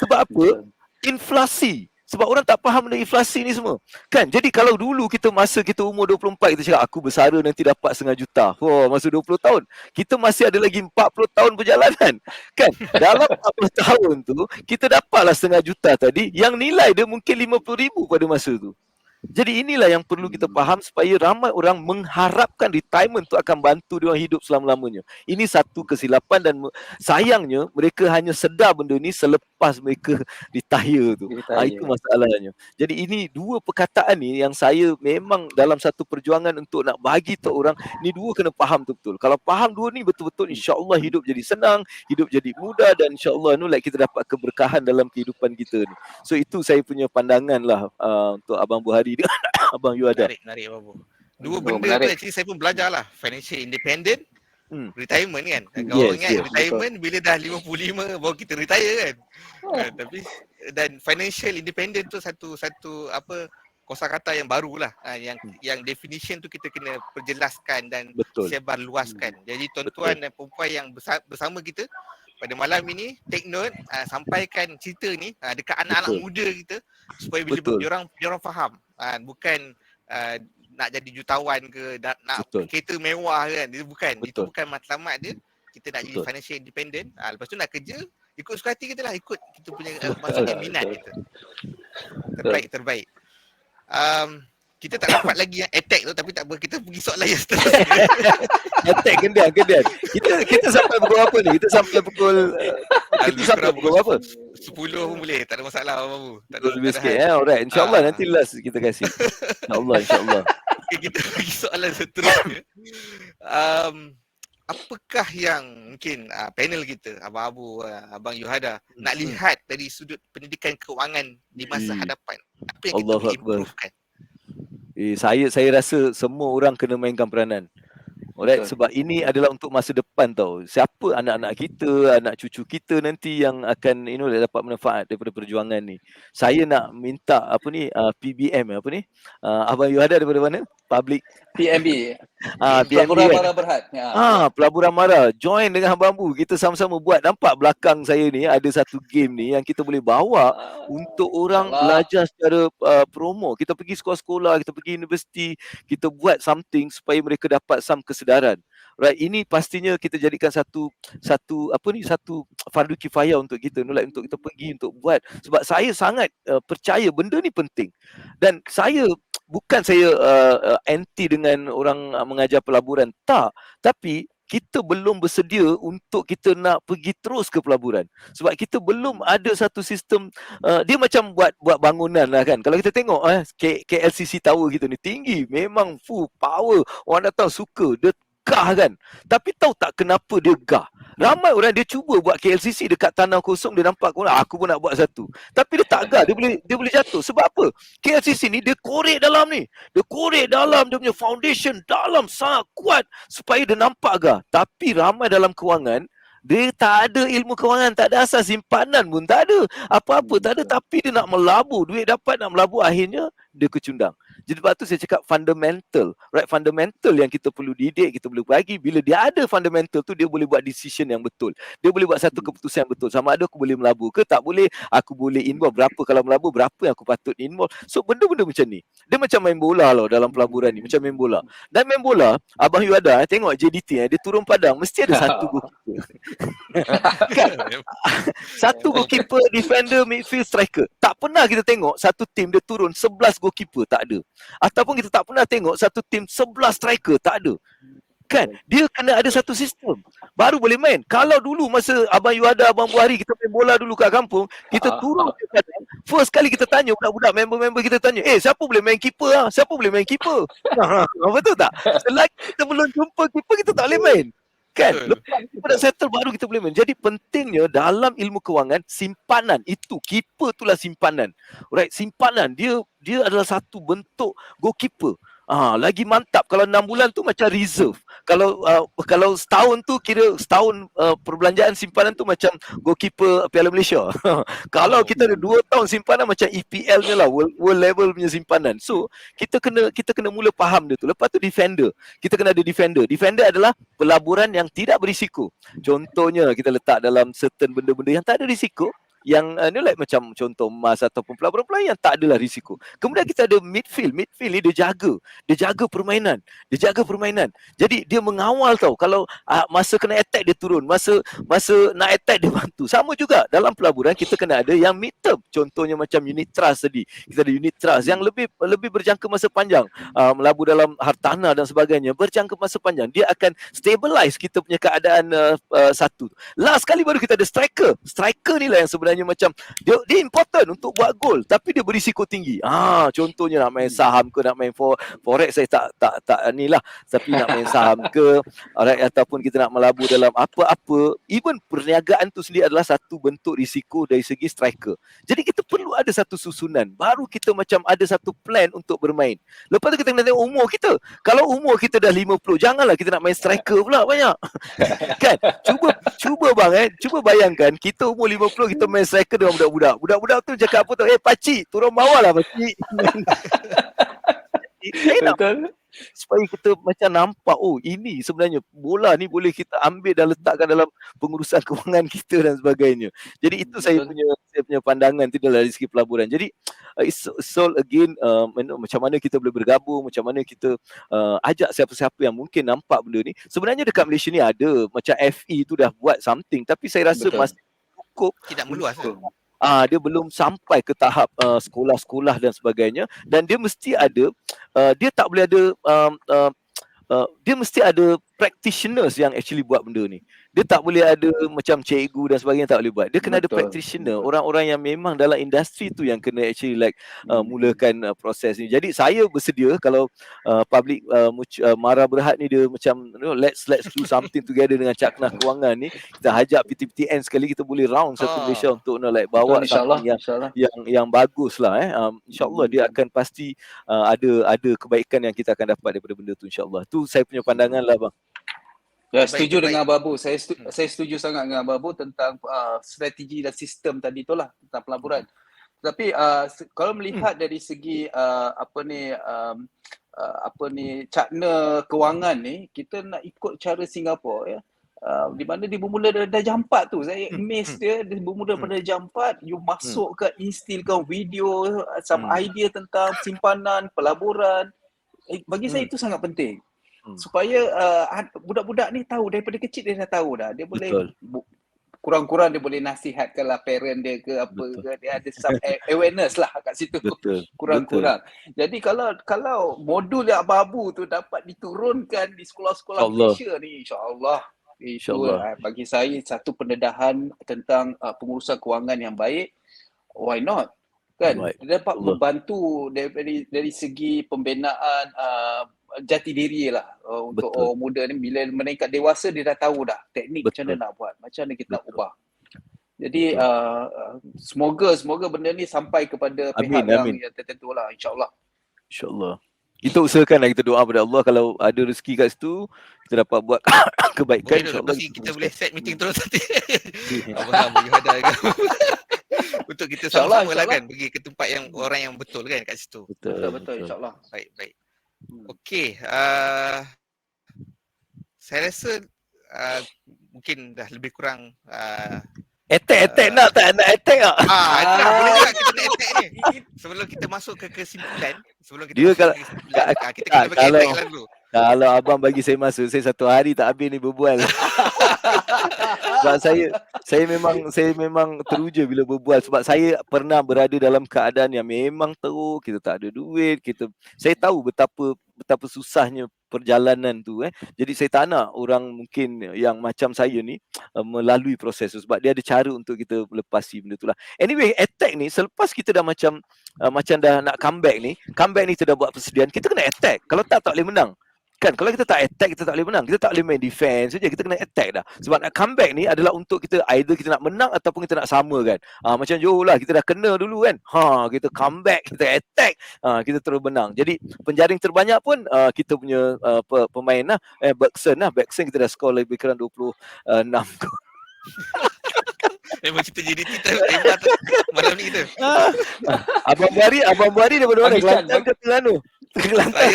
Sebab apa? Inflasi. Sebab orang tak faham benda inflasi ni semua. Kan? Jadi kalau dulu masa kita umur 24, kita cakap aku bersara nanti dapat setengah juta. Masa 20 tahun. Kita masih ada lagi 40 tahun perjalanan. Kan? Dalam 40 tahun tu, kita dapatlah setengah juta tadi yang nilai dia mungkin 50,000 pada masa tu. Jadi inilah yang perlu kita faham supaya ramai orang mengharapkan retirement tu akan bantu dia hidup selama-lamanya. Ini satu kesilapan dan sayangnya mereka hanya sedar benda ni selepas mereka retire tu. Itu masalahnya. Jadi ini dua perkataan ni yang saya memang dalam satu perjuangan untuk nak bagi tahu orang, ni dua kena faham betul-betul. Kalau faham dua ni betul-betul, insya-Allah hidup jadi senang, hidup jadi mudah dan insya-Allah kita dapat keberkahan dalam kehidupan kita ni. So itu saya punya pandangan lah untuk Abang Buhari dengan Abang Yuhada. Menarik Babu. Dua benda tu actually saya pun belajar lah. Financial independent, retirement kan. Kau ingat retirement bila dah 55 baru kita retire kan. Tapi dan financial independent tu satu kosakata yang barulah. Yang definition tu kita kena perjelaskan dan sebar luaskan. Jadi tuan-tuan dan perempuan yang bersama kita pada malam ini, take note, sampaikan cerita ni dekat anak-anak muda kita supaya bila diorang faham. Bukan nak jadi jutawan ke, nak kereta mewah kan. Itu bukan matlamat dia. Kita nak jadi financial independent. Lepas tu nak kerja, ikut suka hati kita lah. Ikut kita punya maksudnya minat kita. Terbaik. Kita tak dapat lagi yang attack tu, tapi tak apa, kita pergi soalan yang seterusnya. Attack kendian. Kita sampai pukul apa ni? Kita sampai pukul berapa? 10 pun boleh, tak ada masalah Babu. Tak ada lebih sikit alright. InsyaAllah nanti last kita kasih. InsyaAllah. Okay, kita pergi soalan seterusnya. Apakah yang mungkin panel kita, Abang Abu, Abang Yuhada, nak lihat dari sudut pendidikan keuangan di masa hadapan? Apa yang kita boleh improvekan? Saya rasa semua orang kena mainkan peranan. Alright, sebab ini adalah untuk masa depan tau. Siapa anak-anak kita, anak cucu kita nanti yang akan dapat manfaat daripada perjuangan ni. Saya nak minta PBM Abang Yuhada daripada mana? Public PMB. Pelaburan Mara Berhad. Pelaburan Mara. Join dengan Abang Bu. Kita sama-sama buat. Nampak belakang saya ni ada satu game ni yang kita boleh bawa untuk orang belajar secara promo. Kita pergi sekolah-sekolah, kita pergi universiti, kita buat something supaya mereka dapat some kesedaran. Right, ini pastinya kita jadikan satu fardu kifayah untuk kita, untuk kita pergi untuk buat. Sebab saya sangat percaya benda ni penting. Dan saya anti dengan orang mengajar pelaburan, tak, tapi kita belum bersedia untuk kita nak pergi terus ke pelaburan. Sebab kita belum ada satu sistem, dia macam buat bangunan lah kan. Kalau kita tengok KLCC Tower kita ni tinggi, memang full power, orang datang suka, dia gah kan. Tapi tahu tak kenapa dia gah? Ramai orang dia cuba buat KLCC dekat tanah kosong, dia nampak aku pun nak buat satu. Tapi dia tak gah, dia boleh jatuh. Sebab apa? KLCC ni dia korek dalam ni. Dia korek dalam, dia punya foundation dalam sangat kuat supaya dia nampak gah. Tapi ramai dalam kewangan, dia tak ada ilmu kewangan, tak ada asas simpanan pun tak ada. Apa-apa tak ada, tapi dia nak melabur. Duit dapat nak melabur, akhirnya dia kecundang. Jadi sebab tu saya cakap fundamental. Right, fundamental yang kita perlu didik, kita perlu bagi. Bila dia ada fundamental tu, dia boleh buat decision yang betul. Dia boleh buat satu keputusan yang betul. Sama ada aku boleh melabur ke tak boleh, aku boleh involve berapa, kalau melabur berapa yang aku patut involve. So benda-benda macam ni. Dia macam main bola lah dalam pelaburan ni, macam main bola. Dan main bola, Abang Yuhada tengok JDT dia turun padang, mesti ada satu goalkeeper. Kan? Satu goalkeeper, defender, midfield, striker. Tak pernah kita tengok satu tim dia turun 11 goalkeeper, tak ada. Ataupun kita tak pernah tengok satu tim 11 striker, tak ada. Kan? Dia kena ada satu sistem baru boleh main. Kalau dulu masa Abang Yuhada, Abang Buhari kita main bola dulu kat kampung, kita turun ke padang, first kali kita tanya budak-budak member-member kita tanya, siapa boleh main keeper? Siapa boleh main keeper? Betul tak? Selagi kita belum jumpa keeper, kita tak boleh main. Kan? Lepas kita dah settle baru kita boleh main. Jadi pentingnya dalam ilmu kewangan, simpanan itu, keeper itulah simpanan. Alright, simpanan dia adalah satu bentuk goalkeeper. Lagi mantap kalau 6 bulan tu macam reserve. Kalau setahun tu kira setahun perbelanjaan simpanan tu macam goalkeeper Piala Malaysia. Kalau kita ada 2 tahun simpanan macam EPL ni lah, world level punya simpanan. So kita kena mula faham dia tu. Lepas tu defender. Kita kena ada defender. Defender adalah pelaburan yang tidak berisiko. Contohnya kita letak dalam certain benda-benda yang tak ada risiko. ni like macam contoh emas ataupun pelabur-pelabur yang tak adalah risiko. Kemudian kita ada midfield ni dia jaga permainan. Jadi dia mengawal tau. Kalau masa kena attack dia turun, masa nak attack dia bantu. Sama juga dalam pelaburan kita kena ada yang mid term. Contohnya macam unit trust tadi. Kita ada unit trust yang lebih berjangka masa panjang. Melabur dalam hartanah dan sebagainya, berjangka masa panjang. Dia akan stabilize kita punya keadaan satu. Last kali baru kita ada striker. Striker ni lah yang sebenarnya macam dia important untuk buat gol, tapi dia berisiko tinggi. Contohnya nak main saham ke, nak main forex, saya tak ni lah. Tapi nak main saham ke, ataupun kita nak melabur dalam apa-apa, even perniagaan tu sendiri adalah satu bentuk risiko dari segi striker. Jadi kita perlu ada satu susunan. Baru kita macam ada satu plan untuk bermain. Lepas tu kita kena tengok umur kita. Kalau umur kita dah 50, janganlah kita nak main striker pula banyak. Kan? Cuba bang, cuba bayangkan kita umur 50 kita main striker dengan budak-budak. Budak-budak tu cakap apa tu? Pakcik, turun bawah lah pakcik. Betul. Supaya kita macam nampak, ini sebenarnya bola ni boleh kita ambil dan letakkan dalam pengurusan kewangan kita dan sebagainya. Jadi itu saya punya pandangan tidak dari segi pelaburan. Jadi it's all again macam mana kita boleh bergabung, macam mana kita ajak siapa-siapa yang mungkin nampak benda ni. Sebenarnya dekat Malaysia ni ada macam FE tu dah buat something, tapi saya rasa masih cukup, tidak meluas. Dia belum sampai ke tahap sekolah-sekolah dan sebagainya, dan dia mesti ada dia tak boleh ada dia mesti ada practitioners yang actually buat benda ni. Dia tak boleh ada macam cikgu dan sebagainya, tak boleh buat. Dia kena ada practitioner, orang-orang yang memang dalam industri tu yang kena actually mulakan proses ni. Jadi saya bersedia kalau public Mara Berhad ni dia macam let's do something together dengan Cakna Kewangan ni. Kita hajak PTPTN sekali, kita boleh round satu Malaysia untuk bawa yang bagus lah. InsyaAllah dia akan pasti ada kebaikan yang kita akan dapat daripada benda tu, insyaAllah. Tu saya punya pandangan lah bang. Ya, setuju dengan Babu. Saya setuju sangat dengan Babu tentang strategi dan sistem tadi itulah tentang pelaburan. Tapi kalau melihat dari segi Cakna Kewangan ni, kita nak ikut cara Singapura ya. Di mana dia bermula dah jam 4 tu. Saya amazed dia bermula pada jam 4, you masukkan, instilkan video, some idea tentang simpanan, pelaburan. Bagi saya itu sangat penting. Supaya budak-budak ni tahu daripada kecil, dia dah tahu dah. Dia boleh kurang-kurang dia boleh nasihatkanlah parent dia ke apa ke, dia ada some awareness lah kat situ. Kurang-kurang. Jadi kalau modul yang Babu tu dapat diturunkan di sekolah-sekolah Malaysia ni, insya-Allah bagi saya satu pendedahan tentang pengurusan kewangan yang baik. Why not? Kan? Dia dapat membantu dari segi pembinaan jati diri lah untuk orang muda ni. Bila meningkat dewasa, dia dah tahu dah teknik macam mana nak buat, macam mana kita nak ubah. Jadi semoga benda ni sampai kepada pihak yang tertentu lah, insyaAllah. Kita usahakanlah, kita doa pada Allah kalau ada rezeki kat situ, kita dapat buat kebaikan, insyaAllah. Kita boleh set meeting terus nanti. Abang ada untuk kita sama-sama lah kan, pergi ke tempat yang orang yang betul kan kat situ. Betul insyaAllah. Baik. Okey, saya rasa mungkin dah lebih kurang attack nak attack tak? Boleh juga kita nak attack ni. Sebelum kita masuk ke kesimpulan, kita kena bagi attack dulu. Kalau abang bagi saya masuk, saya satu hari tak habis ni berbual. Sebab saya memang teruja bila berbual, sebab saya pernah berada dalam keadaan yang memang teruk, kita tak ada duit, saya tahu betapa susahnya perjalanan tu. Jadi saya tak nak orang mungkin yang macam saya ni melalui proses tu, sebab dia ada cara untuk kita melepasi benda tu lah. Anyway, attack ni selepas kita dah macam dah nak comeback ni kita dah buat persediaan, kita kena attack. Kalau tak boleh menang. Kan, kalau kita tak attack, kita tak boleh menang. Kita tak boleh main defense saja, kita kena attack dah. Sebab nak comeback ni adalah untuk kita, either kita nak menang ataupun kita nak sama kan. Macam Johor lah, kita dah kena dulu kan. kita comeback, kita attack, kita terus menang. Jadi penjaring terbanyak pun kita punya pemain lah, Bergson kita dah skor lebih kurang 26 gol. Memang kita jadi kita malam ni kita. Abang Buari daripada mana? Kelantan ke Terengganu? Kelantan.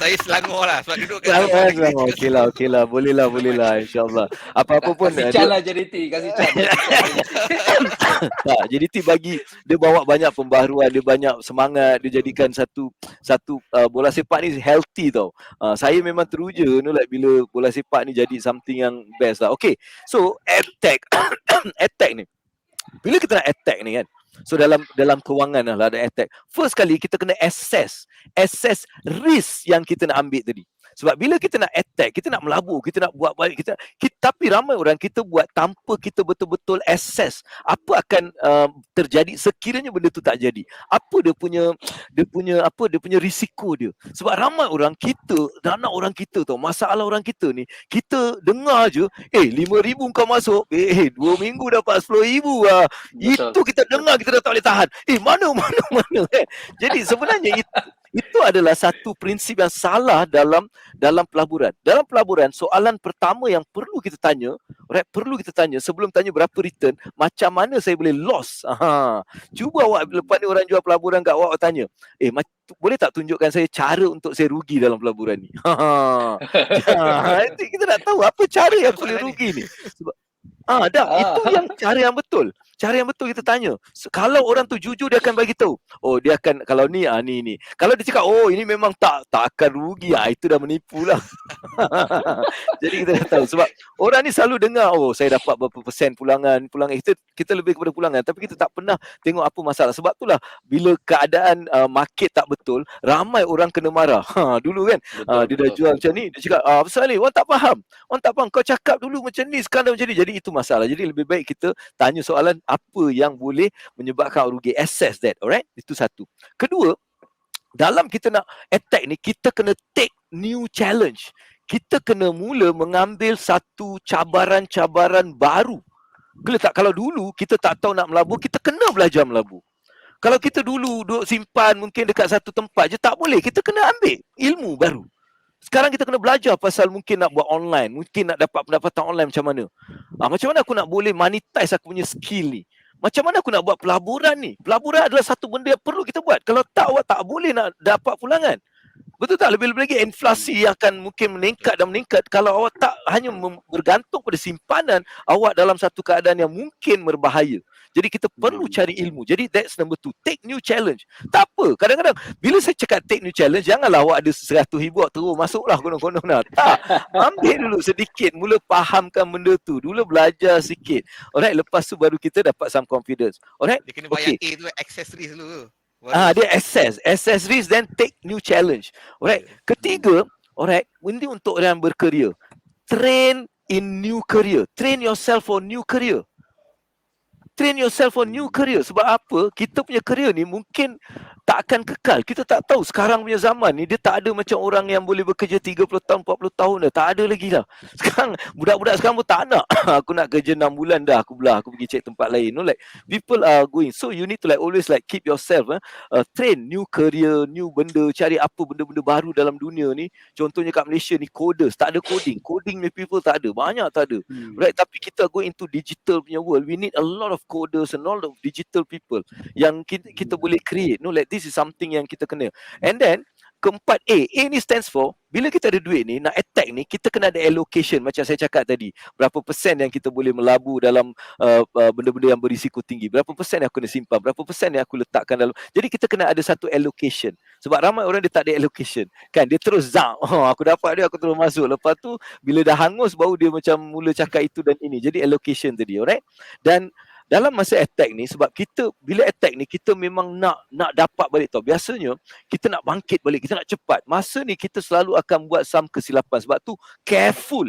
Saya Selangor lah sebab duduk kat Selangor. Okey lah. Boleh lah insya-Allah. Apa-apa pun Kasih Chan lah JDT, kasih Chan. Tak, JDT bagi dia bawa banyak pembaharuan, dia banyak semangat, dia jadikan satu bola sepak ni healthy tau. Saya memang teruja like bila bola sepak ni jadi something yang best lah. Okay, so attack attack ni, bila kita nak attack ni kan, so dalam kewangan lah ada attack. First kali kita kena assess risk yang kita nak ambil tadi. Sebab bila kita nak attack, kita nak melabur, kita nak buat baik, tapi ramai orang kita buat tanpa kita betul-betul assess apa akan terjadi sekiranya benda tu tak jadi. Apa dia punya risiko dia. Sebab ramai orang kita, dana orang kita tau, masalah orang kita ni, kita dengar je, 5,000 kau masuk, 2 minggu dapat 10,000 lah. Itu kita dengar, kita dah tak boleh tahan. Mana. Jadi sebenarnya itu adalah satu prinsip yang salah dalam pelaburan. Dalam pelaburan, soalan pertama yang perlu kita tanya sebelum tanya berapa return, macam mana saya boleh loss? Cuba awak lepas ni orang jual pelaburan kat awak tanya, boleh tak tunjukkan saya cara untuk saya rugi dalam pelaburan ni? Kita nak tahu apa cara yang boleh rugi ni. Sebab itu yang cara yang betul. Cara yang betul kita tanya. Kalau orang tu jujur, dia akan bagi tahu. Dia akan, kalau ni ni. Kalau dia cakap ini memang tak akan rugi, itu dah menipu lah. Jadi kita dah tahu. Sebab orang ni selalu dengar, saya dapat berapa persen pulangan. Kita lebih kepada pulangan, tapi kita tak pernah tengok apa masalah. Sebab itulah bila keadaan market tak betul, ramai orang kena marah. Dulu kan dia dah jual macam ni, dia cakap pasal ni orang tak faham, kau cakap dulu macam ni, sekarang macam ni. Jadi itu masalah. Jadi lebih baik kita tanya soalan apa yang boleh menyebabkan rugi. Assess that, alright? Itu satu. Kedua, dalam kita nak attack ni, kita kena take new challenge. Kita kena mula mengambil satu cabaran-cabaran baru. Kalau dulu kita tak tahu nak melabur, kita kena belajar melabur. Kalau kita dulu duduk simpan mungkin dekat satu tempat je, tak boleh. Kita kena ambil ilmu baru. Sekarang kita kena belajar pasal mungkin nak buat online, mungkin nak dapat pendapatan online macam mana. Macam mana aku nak boleh monetize aku punya skill ni? Macam mana aku nak buat pelaburan ni? Pelaburan adalah satu benda yang perlu kita buat. Kalau tak, awak tak boleh nak dapat pulangan. Betul tak? Lebih-lebih lagi inflasi akan mungkin meningkat dan meningkat kalau awak tak hanya bergantung pada simpanan awak dalam satu keadaan yang mungkin berbahaya. Jadi kita perlu cari ilmu. Jadi that's number 2. Take new challenge. Tak apa. Kadang-kadang bila saya cakap take new challenge, janganlah awak ada 100,000 awak terus masuklah konon-konon lah. Tak. Ambil dulu sedikit. Mula fahamkan benda tu. Dulu belajar sikit. Alright. Lepas tu baru kita dapat some confidence. Alright. Dia kena bayar tu accessories dulu. Dia accessories then take new challenge. Alright. Ketiga, alright, ini untuk orang berkerja. Train in new career. Train yourself for new career. Train yourself for new career. Sebab apa? Kita punya career ni mungkin tak akan kekal. Kita tak tahu sekarang punya zaman ni, dia tak ada macam orang yang boleh bekerja 30 tahun, 40 tahun dah. Tak ada lagi lah. Sekarang, budak-budak sekarang pun tak nak. Aku nak kerja 6 bulan dah, aku belah, aku pergi cek tempat lain. Like, people are going. So, you need to always keep yourself, train new career, new benda, cari apa benda-benda baru dalam dunia ni. Contohnya kat Malaysia ni, coders. Tak ada coding. Coding ni people tak ada. Banyak tak ada. Right? Tapi kita go into digital punya world. We need a lot of coders and all of digital people yang kita boleh create. This is something yang kita kena. And then keempat, A ni stands for, bila kita ada duit ni, nak attack ni, kita kena ada allocation. Macam saya cakap tadi, berapa persen yang kita boleh melabur dalam benda-benda yang berisiko tinggi, berapa persen yang aku kena simpan, berapa persen yang aku letakkan dalam. Jadi kita kena ada satu allocation. Sebab ramai orang dia tak ada allocation kan, dia terus aku dapat dia, aku terus masuk. Lepas tu bila dah hangus baru dia macam mula cakap itu dan ini. Jadi allocation tadi, alright. Dan dalam masa attack ni, sebab kita bila attack ni kita memang nak dapat balik tau. Biasanya kita nak bangkit balik, kita nak cepat. Masa ni kita selalu akan buat some kesilapan. Sebab tu careful.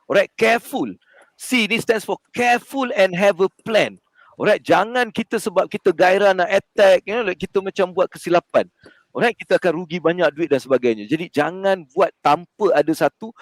Alright, careful. C ni stands for careful and have a plan. Alright, jangan kita sebab kita gairah nak attack, kita macam buat kesilapan. Alright, kita akan rugi banyak duit dan sebagainya. Jadi jangan buat tanpa ada satu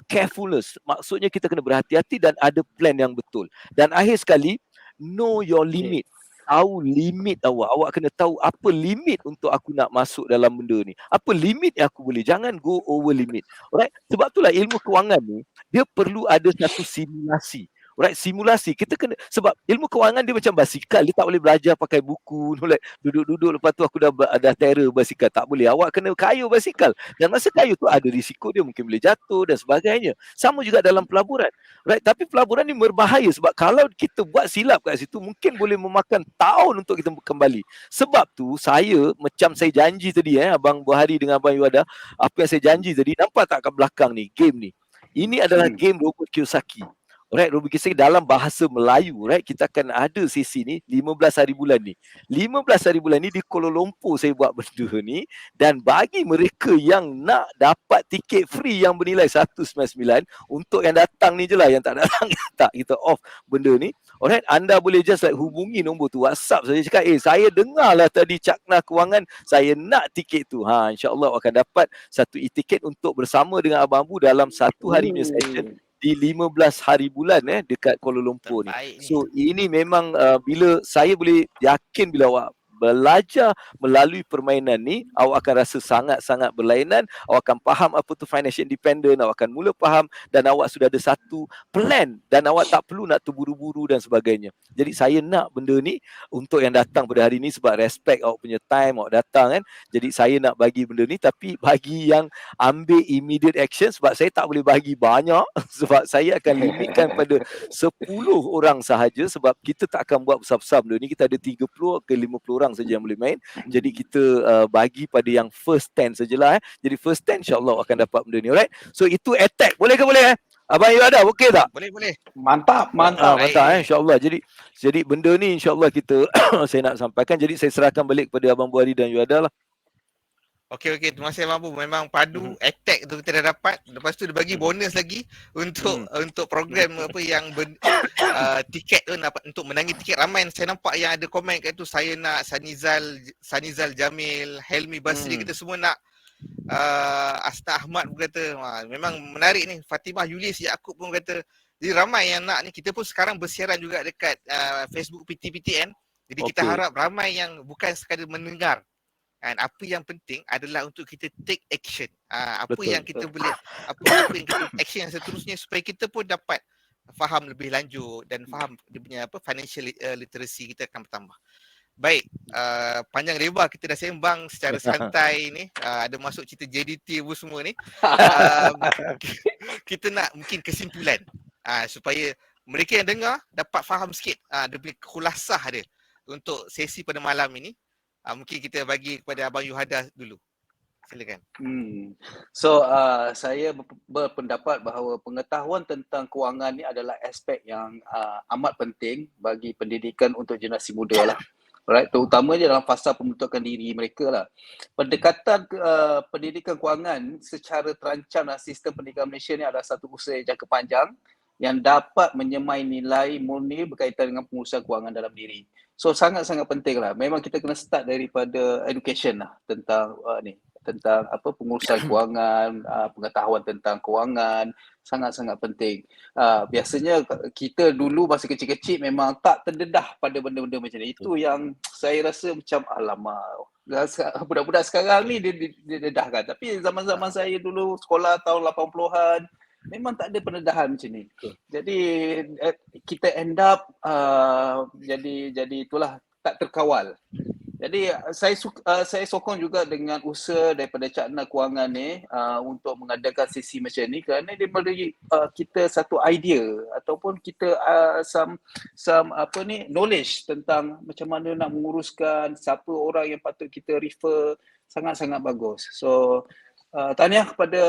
carefulness. Maksudnya kita kena berhati-hati dan ada plan yang betul. Dan akhir sekali, know your limit. Tahu limit awak. Awak kena tahu apa limit untuk aku nak masuk dalam benda ni. Apa limit yang aku boleh. Jangan go over limit. Alright? Sebab itulah ilmu kewangan ni, dia perlu ada satu simulasi. Alright, simulasi. Kita kena, sebab ilmu kewangan dia macam basikal, dia tak boleh belajar pakai buku, duduk-duduk lepas tu aku dah terror basikal. Tak boleh. Awak kena kayuh basikal. Dan masa kayuh tu ada risiko dia mungkin boleh jatuh dan sebagainya. Sama juga dalam pelaburan. Right? Tapi pelaburan ni berbahaya sebab kalau kita buat silap kat situ mungkin boleh memakan tahun untuk kita kembali. Sebab tu saya macam saya janji tadi Abang Buhari dengan Abang Yuada, apa yang saya janji tadi, nampak tak kat belakang ni game ni. Ini adalah game Robert Kiyosaki. Alright, Robert Kiyosaki dalam bahasa Melayu, right, kita akan ada sesi ni 15 hari bulan ni. 15 hari bulan ni di Kuala Lumpur saya buat benda ni, dan bagi mereka yang nak dapat tiket free yang bernilai 199, untuk yang datang ni je lah, yang tak datang tak, kita off benda ni. Alright, anda boleh just hubungi nombor tu, WhatsApp saja, cakap saya dengar lah tadi Cakna Kewangan, saya nak tiket tu. InsyaAllah akan dapat satu e-tiket untuk bersama dengan Abang Abu dalam satu hari punya session di 15 hari bulan dekat Kuala Lumpur ni. So ini memang bila saya boleh yakin bila awak belajar melalui permainan ni, awak akan rasa sangat-sangat berlainan, awak akan faham apa tu financial independent, awak akan mula faham dan awak sudah ada satu plan dan awak tak perlu nak terburu-buru dan sebagainya. Jadi saya nak benda ni untuk yang datang pada hari ni sebab respect awak punya time, awak datang kan. Jadi saya nak bagi benda ni, tapi bagi yang ambil immediate action, sebab saya tak boleh bagi banyak sebab saya akan limitkan pada 10 orang sahaja, sebab kita tak akan buat besar-besar benda ni. Kita ada 30 ke 50 orang saja yang boleh main. Jadi kita bagi pada yang first 10 sajalah. Jadi first 10 insya-Allah akan dapat benda ni. Alright. So itu attack. Boleh ke boleh Abang Yu ada okey tak? Boleh. Mantap. Insya-Allah. Jadi benda ni insya-Allah kita saya nak sampaikan. Jadi saya serahkan balik kepada Abang Buhari dan Yu ada lah. Okey. Terima kasih Abang Abu. Memang padu attack tu kita dah dapat. Lepas tu dia bagi bonus lagi untuk program apa yang tiket tu untuk menangi tiket. Ramai saya nampak yang ada komen kat tu, saya nak Sanizal Jamil, Helmi Basri, kita semua nak. Asta Ahmad pun kata, memang menarik ni. Fatimah Yulis Yaakob pun kata. Jadi ramai yang nak ni. Kita pun sekarang bersiaran juga dekat Facebook PTPTN. Jadi kita harap ramai yang bukan sekadar mendengar. Dan apa yang penting adalah untuk kita take action. Apa yang kita boleh, apa yang kita action yang seterusnya, supaya kita pun dapat faham lebih lanjut dan faham dia punya financial literacy kita akan bertambah. Baik, panjang lebar kita dah sembang secara santai ni, ada masuk cerita JDT apa semua ni. Kita nak mungkin kesimpulan supaya mereka yang dengar dapat faham sikit dia punya khulasah dia untuk sesi pada malam ini. Mungkin kita bagi kepada Abang Yuhada dulu. Silakan. So saya berpendapat bahawa pengetahuan tentang kewangan ni adalah aspek yang amat penting bagi pendidikan untuk generasi muda lah. Alright, terutamanya dalam fasa pembentukan diri mereka lah. Pendekatan pendidikan kewangan secara terancam dalam sistem pendidikan Malaysia ni adalah satu usaha jangka panjang yang dapat menyemai nilai murni berkaitan dengan pengurusan kewangan dalam diri. So sangat-sangat penting lah. Memang kita kena start daripada education lah tentang tentang pengurusan kewangan, pengetahuan tentang kewangan, sangat-sangat penting. Biasanya kita dulu masa kecil-kecil memang tak terdedah pada benda-benda macam ni. Itu yang saya rasa macam alamak, budak-budak sekarang ni dia dedahkan. Tapi zaman-zaman saya dulu sekolah tahun 80-an, memang tak ada pendedahan macam ni. Jadi kita end up jadi itulah tak terkawal. Jadi saya sokong juga dengan usaha daripada Cakna Kewangan ni untuk mengadakan sesi macam ni, kerana dia beri kita satu idea ataupun kita some knowledge tentang macam mana nak menguruskan, siapa orang yang patut kita refer. Sangat-sangat bagus. So tahniah kepada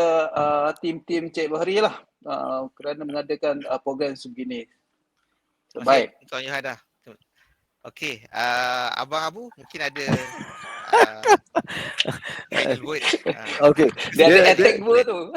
tim-tim Cik Bahari lah kerana mengadakan program sebegini. Baik. Tuan Yuhada. Okey, Abang Abu mungkin ada final word. Okey. Dia ada attack word tu.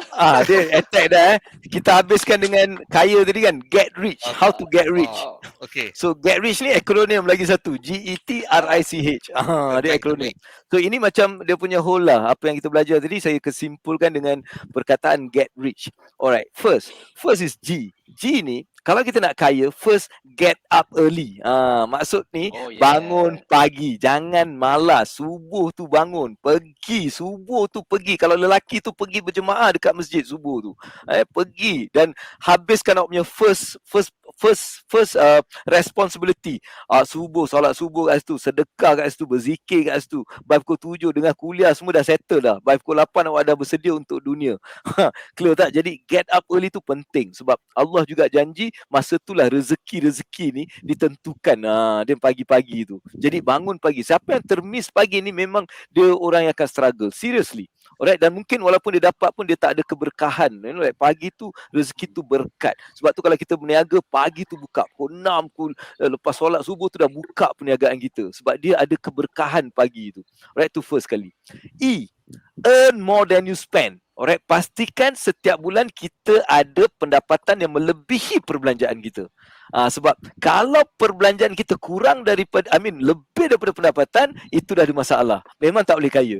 Dia attack dah. Kita habiskan dengan kaya tadi kan. Get rich. How to get rich. Okey. So get rich ni akronim lagi satu. GETRICH. Dia akronim. So ini macam dia punya whole lah. Apa yang kita belajar tadi saya kesimpulkan dengan perkataan get rich. Alright. First is G. G ni Kalau kita nak kaya, first get up early. Maksud ni bangun pagi, jangan malas. Subuh tu bangun, pergi subuh tu pergi. Kalau lelaki tu pergi berjemaah dekat masjid subuh tu. Pergi dan habiskan awak punya first responsibility. Subuh, solat subuh kat situ, sedekah kat situ, berzikir kat situ. By pukul 7 dengan kuliah semua dah settle dah. By pukul 8 awak dah bersedia untuk dunia. Clear tak? Jadi get up early tu penting sebab Allah juga janji masa itulah rezeki ni ditentukan. Dia pagi-pagi tu. Jadi bangun pagi. Siapa yang termiss pagi ni memang dia orang yang akan struggle. Seriously. Alright, dan mungkin walaupun dia dapat pun dia tak ada keberkahan. Like pagi tu rezeki tu berkat. Sebab tu kalau kita berniaga pagi tu buka pukul 6 lepas solat subuh tu dah buka perniagaan kita sebab dia ada keberkahan pagi tu. Alright, tu first kali. Earn more than you spend. Alright, pastikan setiap bulan kita ada pendapatan yang melebihi perbelanjaan kita. Sebab kalau perbelanjaan kita kurang daripada, lebih daripada pendapatan, itu dah ada masalah. Memang tak boleh kaya.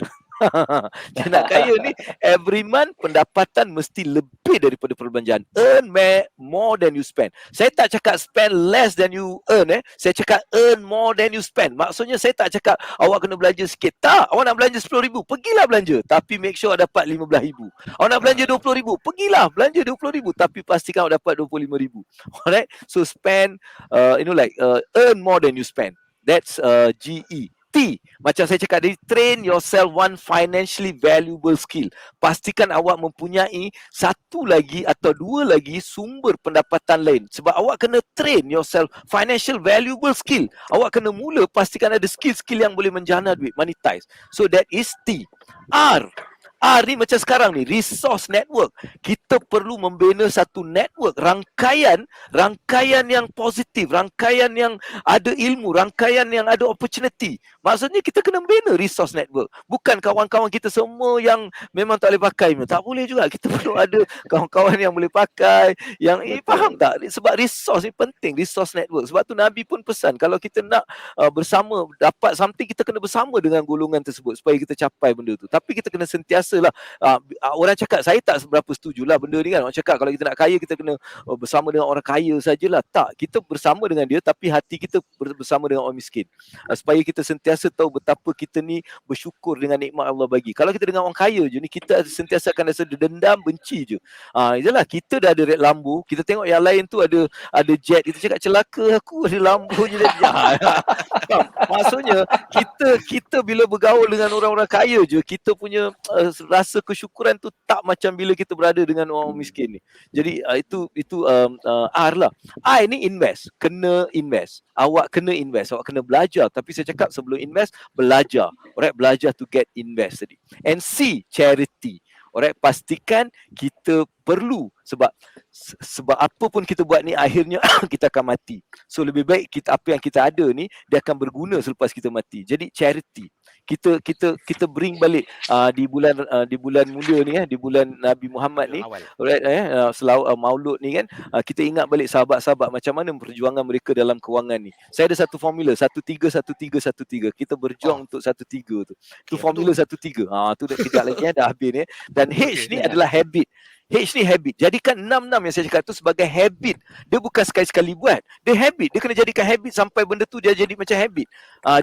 Dia nak kaya ni every month pendapatan mesti lebih daripada perbelanjaan. Earn more than you spend. Saya tak cakap spend less than you earn. Saya cakap earn more than you spend. Maksudnya saya tak cakap awak kena belanja sikit. Tak, awak nak belanja RM10,000, pergilah belanja, tapi make sure awak dapat RM15,000. Awak nak belanja RM20,000, pergilah belanja RM20,000, tapi pastikan awak dapat RM25,000. Alright, so spend earn more than you spend. That's GE. Macam saya cakap tadi, train yourself one financially valuable skill. Pastikan awak mempunyai satu lagi atau dua lagi sumber pendapatan lain. Sebab awak kena train yourself financial valuable skill. Awak kena mula pastikan ada skill-skill yang boleh menjana duit, monetize. So that is T. R ni macam sekarang ni, resource network. Kita perlu membina satu network, rangkaian yang positif, rangkaian yang ada ilmu, rangkaian yang ada opportunity. Maksudnya kita kena membina resource network. Bukan kawan-kawan kita semua yang memang tak boleh pakai. Tak boleh juga. Kita perlu ada kawan-kawan yang boleh pakai, yang faham tak? Sebab resource ni penting, resource network. Sebab tu Nabi pun pesan, kalau kita nak bersama, dapat something, kita kena bersama dengan golongan tersebut supaya kita capai benda tu. Tapi kita kena sentiasa lah. Orang cakap, saya tak seberapa setujulah benda ni kan. Orang cakap kalau kita nak kaya, kita kena bersama dengan orang kaya sajalah. Tak, kita bersama dengan dia tapi hati kita bersama dengan orang miskin. Supaya kita sentiasa tahu betapa kita ni bersyukur dengan nikmat Allah bagi. Kalau kita dengan orang kaya je ni, kita sentiasa akan rasa dendam, benci je. Itulah, kita dah ada red lambu, kita tengok yang lain tu ada jet, kita cakap celaka aku ada lambu je. Maksudnya kita bila bergaul dengan orang-orang kaya je, kita punya rasa kesyukuran tu tak macam bila kita berada dengan orang miskin ni. Jadi itu R lah. I ni invest, kena invest. Awak kena invest, awak kena belajar. Tapi saya cakap sebelum invest, belajar. Alright, belajar to get invest tadi. And C, charity. Alright, pastikan kita perlu sebab apa pun kita buat ni akhirnya kita akan mati. So lebih baik apa yang kita ada ni dia akan berguna selepas kita mati. Jadi charity. Kita bring balik di bulan mulia ni di bulan Nabi Muhammad ni, alright, Maulud ni kan, kita ingat balik sahabat-sahabat macam mana perjuangan mereka dalam kewangan ni. Saya ada satu formula 13. Kita berjuang untuk 13 tu. Tu formula 13. Tu dah kejap lagi dah habis ni. Dan H ni adalah habit. H ni habit. Jadikan 6 yang saya cakap tu sebagai habit. Dia bukan sekali-sekali buat. Dia habit. Dia kena jadikan habit sampai benda tu dia jadi macam habit.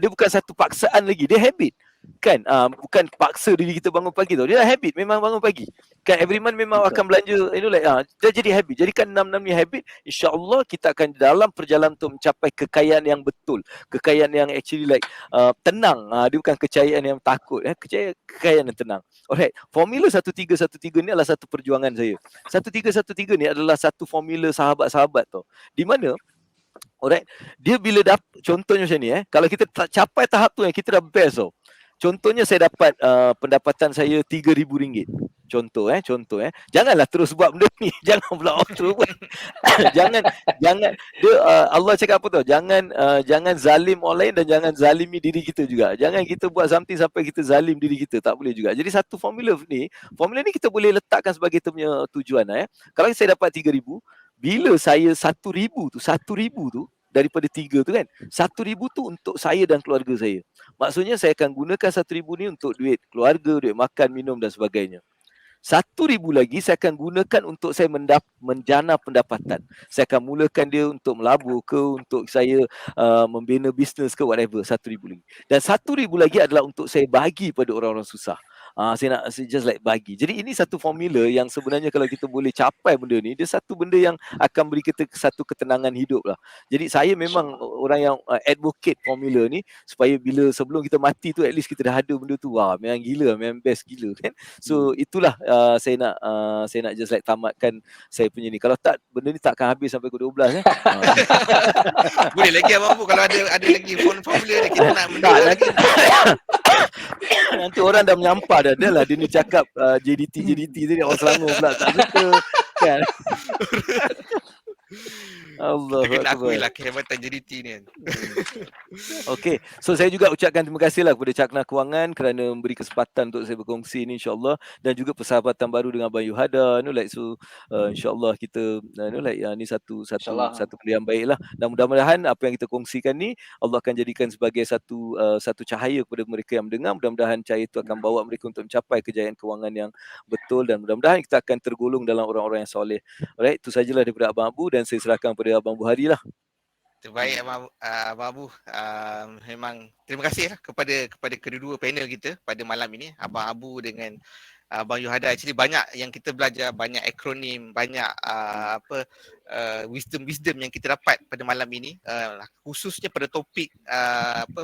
Dia bukan satu paksaan lagi. Dia habit. Kan? Bukan paksa diri kita bangun pagi tau. Dia dah habit. Memang bangun pagi. Kan every month memang akan belanja. Dia jadi habit. Jadikan 6 ni habit. InsyaAllah kita akan dalam perjalanan untuk mencapai kekayaan yang betul. Kekayaan yang actually tenang. Dia bukan kekayaan yang takut. Kekayaan yang tenang. Alright. Formula 1313 ni adalah satu perjuangan saya. 1313 ni adalah satu formula sahabat-sahabat tau. Di mana alright, dia bila contohnya macam ni kalau kita capai tahap tu kita dah best tau. Contohnya saya dapat pendapatan saya RM3,000. Contoh. Janganlah terus buat benda ni. Jangan pula terus buat. jangan dia Allah cakap apa tau? Jangan zalim orang lain dan jangan zalimi diri kita juga. Jangan kita buat something sampai kita zalim diri kita. Tak boleh juga. Jadi satu formula ni kita boleh letakkan sebagai kita punya tujuan Kalau saya dapat RM3,000, bila saya RM1,000 tu daripada 3 tu kan, RM1,000 tu untuk saya dan keluarga saya. Maksudnya saya akan gunakan RM1,000 ni untuk duit keluarga, duit makan, minum dan sebagainya. RM1,000 lagi saya akan gunakan untuk saya menjana pendapatan. Saya akan mulakan dia untuk melabur ke, untuk saya membina bisnes ke, whatever. RM1,000 lagi. Dan RM1,000 lagi adalah untuk saya bagi pada orang-orang susah. Saya just like bagi. Jadi ini satu formula yang sebenarnya kalau kita boleh capai benda ni, dia satu benda yang akan beri kita satu ketenangan hidup lah. Jadi saya memang orang yang advocate formula ni supaya bila sebelum kita mati tu at least kita dah ada benda tu. Wah, memang gila, memang best gila kan. So itulah saya nak just like tamatkan saya punya ni. Kalau tak, benda ni takkan habis sampai pukul 12 Boleh lagi Abang Abu kalau ada lagi formula ni kita nak mendengar lagi. Nanti orang dah menyampah dah lah dia ni cakap JDT tadi orang Selangor pula tak suka kan. Allah kita kena akui lah kehebatan JDT ni kan. Okey, so saya juga ucapkan terima kasih lah kepada Cakna Kewangan kerana memberi kesempatan untuk saya berkongsi ni insyaAllah, dan juga persahabatan baru dengan Abang Yuhada insyaAllah kita ni satu benda yang baik lah, dan mudah-mudahan apa yang kita kongsikan ni Allah akan jadikan sebagai satu cahaya kepada mereka yang mendengar. Mudah-mudahan cahaya itu akan bawa mereka untuk mencapai kejayaan kewangan yang betul, dan mudah-mudahan kita akan tergolong dalam orang-orang yang soleh. Alright, itu sajalah daripada Abang Abu, dan saya serahkan kepada Abang Buhari lah. Terbaik Abang Abu. Memang terima kasih lah kepada kedua-dua panel kita pada malam ini, Abang Abu dengan Abang Yuhada. Actually banyak yang kita belajar, banyak akronim, banyak wisdom yang kita dapat pada malam ini, khususnya pada topik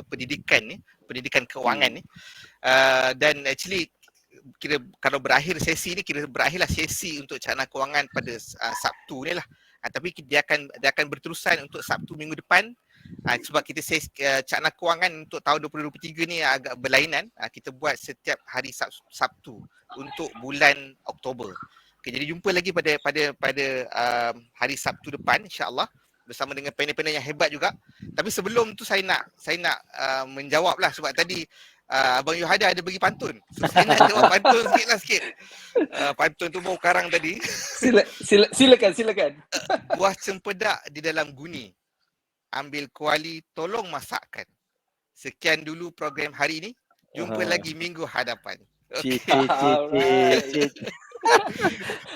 pendidikan kewangan ni. Dan actually kira kalau berakhir sesi ni, kira berakhirlah sesi untuk Cakna Kewangan pada Sabtu ni lah. Tapi dia akan berterusan untuk Sabtu minggu depan. Sebab kita Cakna Kewangan untuk tahun 2023 ni agak berlainan. Kita buat setiap hari Sabtu untuk bulan Oktober. Okay, jadi jumpa lagi pada hari Sabtu depan insya-Allah bersama dengan panel-panel yang hebat juga. Tapi sebelum tu saya nak menjawab lah, sebab tadi Abang Yuhada ada bagi pantun. So, saya nak jawab pantun sikit. Pantun tu mau karang tadi. Silakan. Buah cempedak di dalam guni. Ambil kuali, tolong masakkan. Sekian dulu program hari ini. Jumpa lagi minggu hadapan. Okay.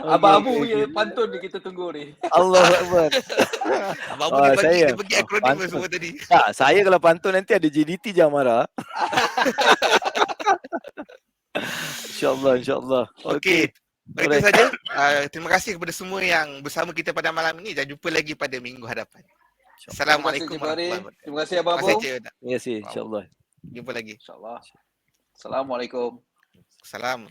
Abang Abu punya pantun ni kita tunggu ni. Allahu Akbar. Abang Abu dia bagi akronim semua tadi. Tak, saya kalau pantun nanti ada JDT jangan marah. InsyaAllah. Okey. Itu saja. Terima kasih kepada semua yang bersama kita pada malam ini, dan jumpa lagi pada minggu hadapan. Assalamualaikum warahmatullahi wabarakatuh. Terima kasih Abang Abu. Terima kasih insyaAllah. Jumpa lagi. InsyaAllah. Assalamualaikum. Salam.